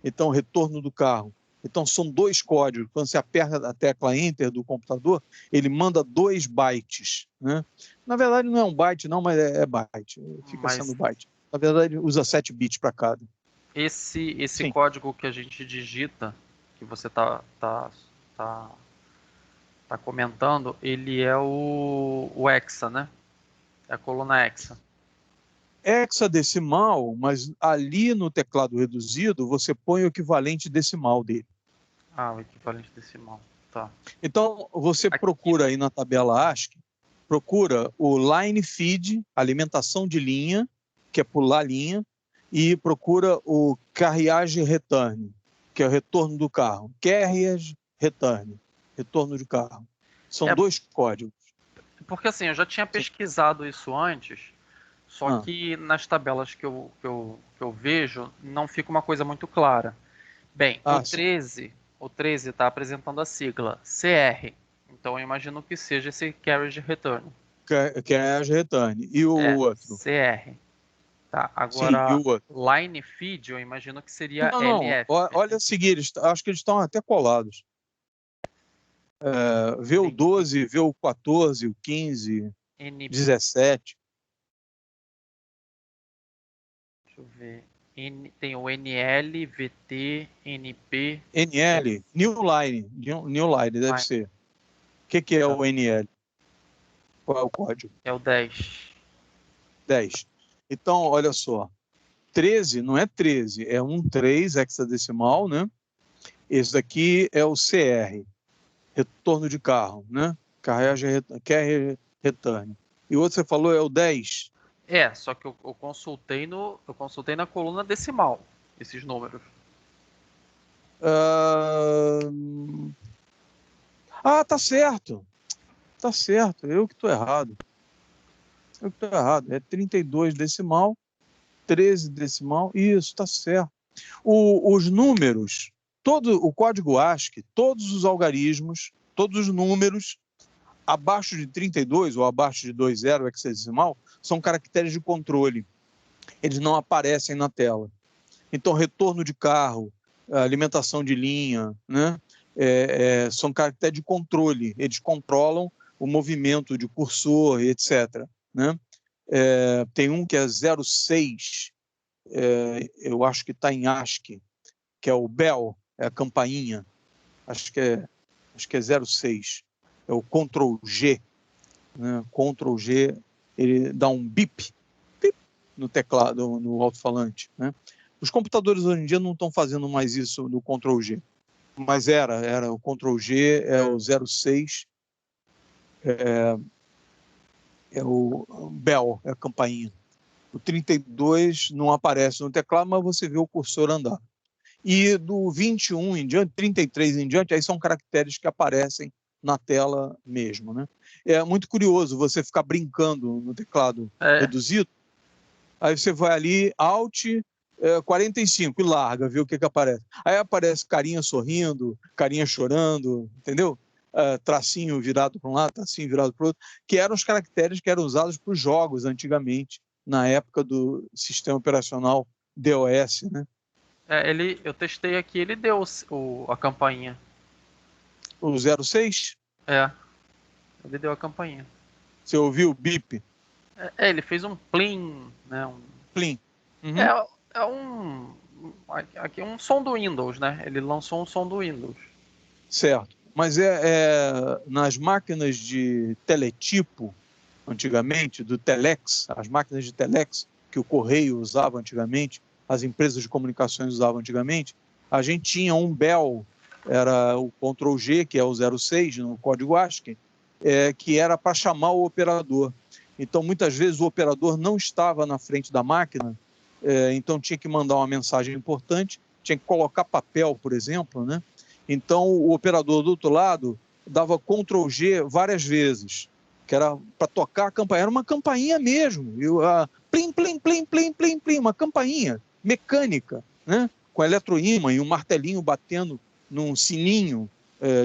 Então, retorno do carro. Então, são 2 códigos. Quando você aperta a tecla Enter do computador, ele manda 2 bytes. Né? Na verdade, não é um byte, não, mas é byte. Fica sendo byte. Na verdade, usa 7 bits para cada. Esse código que a gente digita, que você está comentando, ele é o hexa, né? É a coluna hexa. Hexadecimal, mas ali no teclado reduzido você põe o equivalente decimal dele. O equivalente decimal, tá. Então você procura aí na tabela ASCII, procura o line feed, alimentação de linha, que é pular linha, e procura o carriage return, que é o retorno do carro. Carriage return, retorno de carro. São 2 códigos. Porque assim, eu já tinha pesquisado isso antes, só que nas tabelas que eu vejo, não fica uma coisa muito clara. Bem, o 13 está apresentando a sigla CR, então eu imagino que seja esse Carriage Return. Carriage Return. E o outro? CR. Tá, Sim, e agora o outro? Line Feed, eu imagino que seria Não. LF. Olha a seguir, acho que eles estão até colados. Vê o 12, vê o 14, o 15, 17. Deixa eu ver. Tem o NL, VT, NP. NL, New Line, deve ser. O que é o NL? Qual é o código? É o 10. 10. Então, olha só. 13 não é 13, é 13 hexadecimal, né? Esse daqui é o CR, retorno de carro, né? Carriage Return. E o outro você falou é o 10. Só que eu consultei na coluna decimal esses números. Tá certo. Tá certo. Eu que estou errado. É 32 decimal, 13 decimal. Isso, tá certo. Os números, todo o código ASCII, todos os algarismos, todos os números abaixo de 32 ou abaixo de 20 hexadecimal são caracteres de controle. Eles não aparecem na tela. Então, retorno de carro, alimentação de linha, né? São caracteres de controle. Eles controlam o movimento de cursor, etc. Né? Tem um que é 06, eu acho que está em ASCII, que é o bell, é a campainha. Acho que é 06. É o Ctrl G. Né? Ctrl G, ele dá um bip no teclado, no alto-falante. Né? Os computadores hoje em dia não estão fazendo mais isso no Ctrl G, mas era o Ctrl G, é o 06, é o bell, é a campainha. O 32 não aparece no teclado, mas você vê o cursor andar. E do 21 em diante, 33 em diante, aí são caracteres que aparecem na tela mesmo. Né? É muito curioso você ficar brincando no teclado reduzido, aí você vai ali, Alt 45 e larga, vê o que aparece. Aí aparece carinha sorrindo, carinha chorando, entendeu? Tracinho virado para um lado, tracinho virado para o outro, que eram os caracteres que eram usados para os jogos antigamente, na época do sistema operacional DOS, né? Eu testei aqui, ele deu a campainha. O 06? Ele deu a campainha. Você ouviu o bip? Ele fez um plim, né? Plim. Uhum. É um som do Windows, né? Ele lançou um som do Windows. Certo. Mas nas máquinas de teletipo, antigamente, do telex, as máquinas de telex que o correio usava antigamente, as empresas de comunicações usavam antigamente, a gente tinha um bell, era o Ctrl G, que é o 06 no código ASCII, que era para chamar o operador. Então, muitas vezes, o operador não estava na frente da máquina, então tinha que mandar uma mensagem importante, tinha que colocar papel, por exemplo, né? Então, o operador do outro lado dava Ctrl G várias vezes, que era para tocar a campainha. Era uma campainha mesmo, plim, plim, plim, plim, plim, plim, uma campainha mecânica, né? Com eletroímã e um martelinho batendo num sininho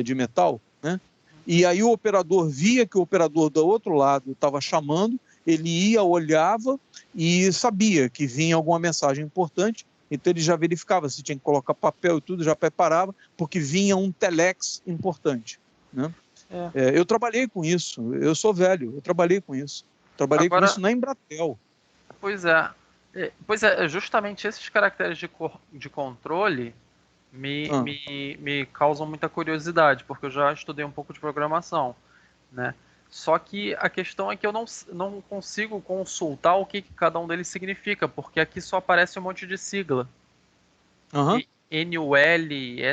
de metal, né? E aí o operador via que o operador do outro lado estava chamando, ele ia, olhava e sabia que vinha alguma mensagem importante, então ele já verificava se tinha que colocar papel e tudo, já preparava, porque vinha um telex importante. Né? Eu trabalhei com isso, eu sou velho, eu trabalhei com isso. Trabalhei com isso na Embratel. Pois é, justamente esses caracteres de controle me causam muita curiosidade, porque eu já estudei um pouco de programação, né? Só que a questão é que eu não consigo consultar o que cada um deles significa, porque aqui só aparece um monte de sigla. Uhum. NUL,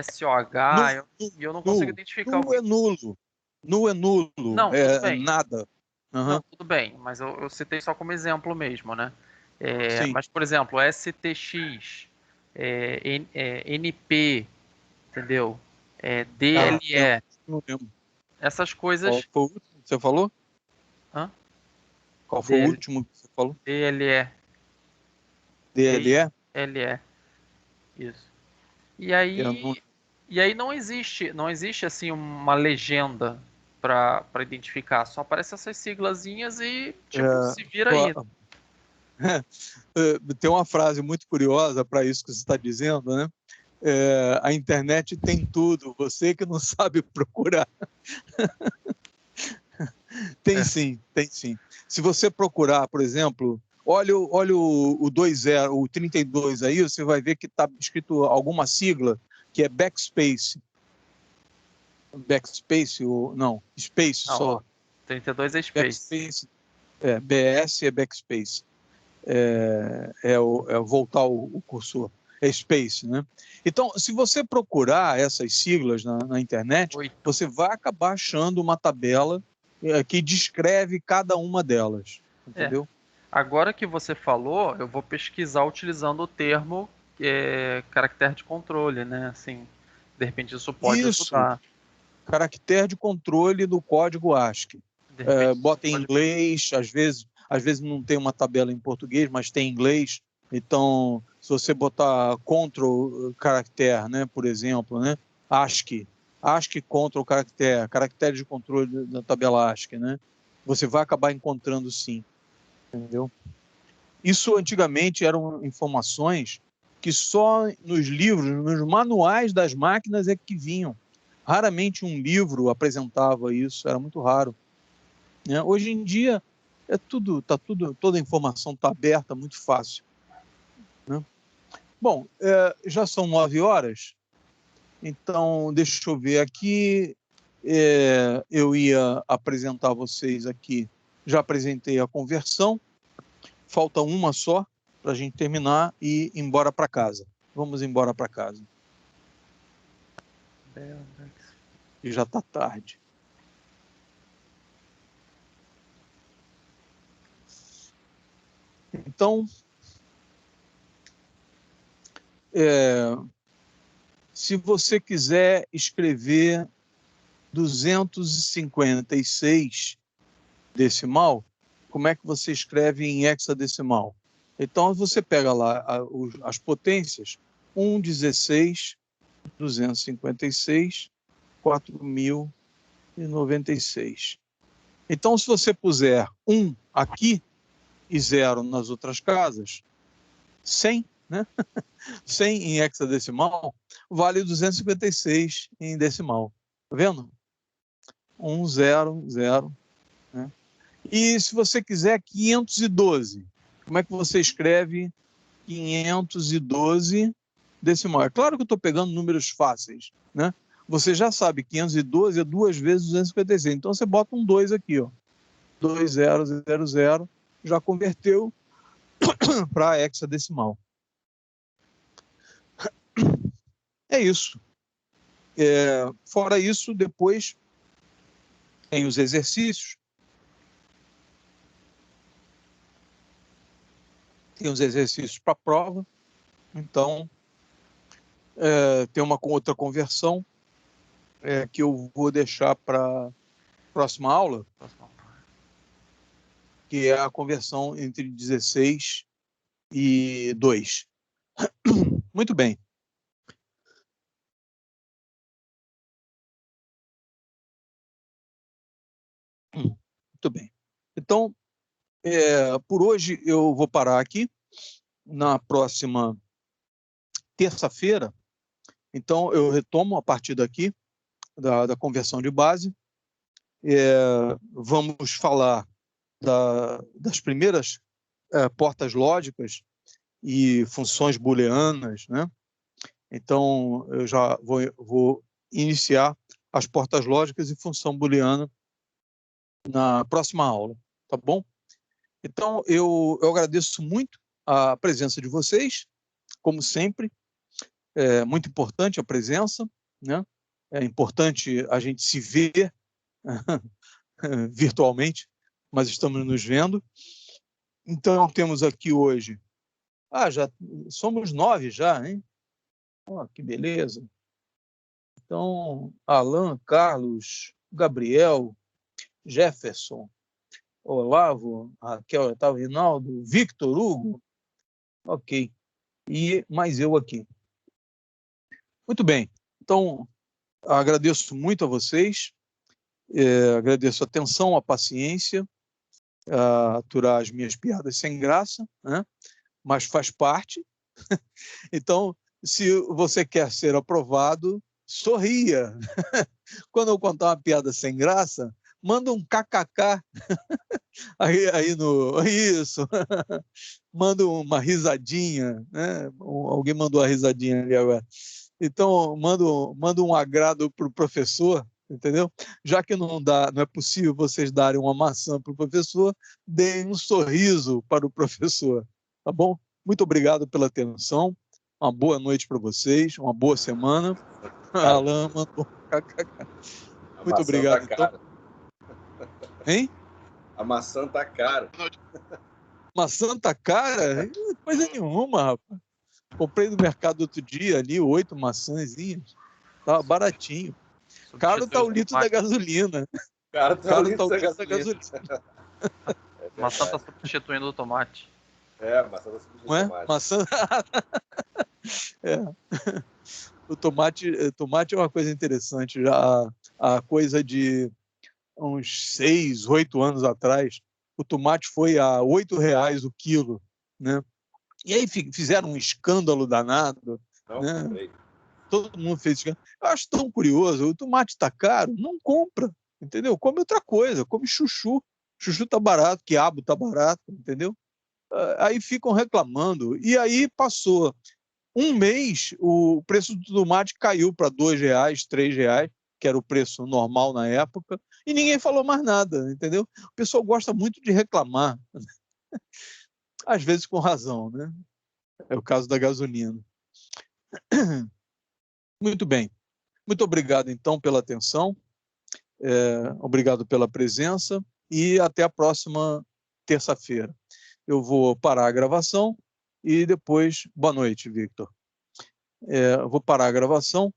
SOH, e eu não consigo identificar. Nu é nulo. Nu é nulo. Não, tudo bem. Nada. Uhum. Não, tudo bem, mas eu citei só como exemplo mesmo, né? Sim. Mas, por exemplo, STX, NP, entendeu? DLE. Não lembro. Essas coisas. Qual foi o último que você falou? Hã? Qual foi o último que você falou? DLE. DLE? DLE. Isso. E aí não existe assim uma legenda, para identificar. Só aparecem essas siglazinhas e, tipo, se vira aí. Tem uma frase muito curiosa para isso que você está dizendo, né? A internet tem tudo, você que não sabe procurar. Tem sim, tem sim. Se você procurar, por exemplo, olha o 20, o 32 aí, você vai ver que está escrito alguma sigla, que é backspace. Backspace, ou não, space Não, só. 32 é space. Backspace, BS é backspace. Voltar o cursor. É space, né? Então, se você procurar essas siglas na internet, você vai acabar achando uma tabela que descreve cada uma delas, entendeu? Agora que você falou, eu vou pesquisar utilizando o termo caractere de controle, né? Assim, de repente isso pode ajudar. Caractere de controle do código ASCII. Bota em inglês, às vezes não tem uma tabela em português, mas tem em inglês. Então, se você botar control caractere, né, por exemplo, né, ASCII control caractere, caractere de controle da tabela ASCII, né, você vai acabar encontrando sim, entendeu? Isso antigamente eram informações que só nos livros, nos manuais das máquinas é que vinham. Raramente um livro apresentava isso, era muito raro. Hoje em dia toda a informação está aberta, muito fácil. Né? Bom, já são 9 horas, então deixa eu ver aqui. Eu ia apresentar a vocês aqui, já apresentei a conversão, falta uma só para a gente terminar e ir embora para casa. Vamos embora para casa. E já está tarde. Então, se você quiser escrever 256 decimal, como é que você escreve em hexadecimal? Então, você pega lá as potências, 1,16, 256, 4.096. Então, se você puser 1 aqui e 0 nas outras casas, 100, né? 100 em hexadecimal vale 256 em decimal. Tá vendo? 1, 0, 0. Né? E se você quiser 512, como é que você escreve 512 decimal? É claro que eu estou pegando números fáceis, né? Você já sabe, 512 é 2 vezes 256. Então você bota um 2 aqui, ó. 2000, já converteu para hexadecimal. É isso. Fora isso, depois tem os exercícios. Tem os exercícios para a prova. Então, tem uma outra conversão que eu vou deixar para a próxima aula, que é a conversão entre 16 e 2. Muito bem. Muito bem. Então, por hoje eu vou parar aqui. Na próxima terça-feira, então eu retomo a partir daqui da conversão de base. Vamos falar das primeiras portas lógicas e funções booleanas, né? Então, eu já vou iniciar as portas lógicas e função booleana na próxima aula, tá bom? Então, eu agradeço muito a presença de vocês, como sempre. É muito importante a presença, né? É importante a gente se ver virtualmente, mas estamos nos vendo. Então, temos aqui hoje... já somos 9 já, hein? Que beleza. Então, Alan, Carlos, Gabriel, Jefferson, Olavo, Raquel, Otávio, Rinaldo, Victor Hugo. Ok. E mais eu aqui. Muito bem. Então, agradeço muito a vocês. Agradeço a atenção, a paciência, a aturar as minhas piadas sem graça, né? Mas faz parte. Então, se você quer ser aprovado, sorria. Quando eu contar uma piada sem graça, manda um kkk aí no... Isso. Manda uma risadinha, né? Alguém mandou a risadinha ali agora. Então, manda um agrado para o professor, entendeu? Já que não é possível vocês darem uma maçã para o professor, deem um sorriso para o professor, tá bom? Muito obrigado pela atenção, uma boa noite para vocês, uma boa semana. Alan mandou muito obrigado, tá cara. Hein? A maçã tá cara. Maçã tá cara? Coisa nenhuma, rapaz. Comprei no mercado outro dia ali, 8 maçãzinhas. Tava baratinho. Caro tá o litro da gasolina. Caro tá o litro da gasolina. Maçã tá substituindo o tomate. A maçã tá substituindo o tomate. Maçã... O tomate é uma coisa interessante. Já há coisa de uns 6, 8 anos atrás, o tomate foi a R$8 o quilo, né? E aí fizeram um escândalo danado. Não, né? comprei. Todo mundo fez escândalo. Eu acho tão curioso, o tomate está caro, não compra, entendeu? Come outra coisa, come chuchu. Chuchu está barato, quiabo está barato, entendeu? Aí ficam reclamando. E aí passou um mês, o preço do tomate caiu para R$2, R$3, que era o preço normal na época, e ninguém falou mais nada, entendeu? O pessoal gosta muito de reclamar, às vezes com razão, né? É o caso da gasolina. Muito bem. Muito obrigado, então, pela atenção, obrigado pela presença e até a próxima terça-feira. Eu vou parar a gravação e depois... Boa noite, Victor. Eu vou parar a gravação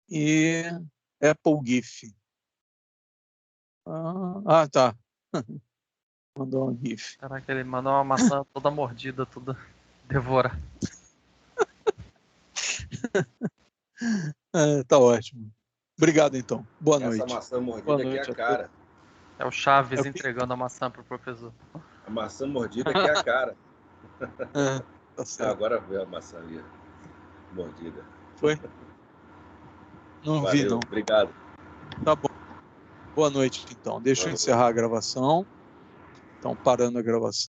e Apple GIF. Tá. Mandou um GIF. Caraca, ele mandou uma maçã toda mordida, toda devorada. Tá ótimo. Obrigado, então. Boa noite. Essa maçã mordida aqui é a cara. É o Chaves entregando a maçã pro professor. A maçã mordida aqui é a cara. Tá certo. Agora veio a maçã ali. Mordida. Foi? Não vi, não. Obrigado. Tá bom. Boa noite, então. Deixa eu encerrar a gravação. Então, parando a gravação.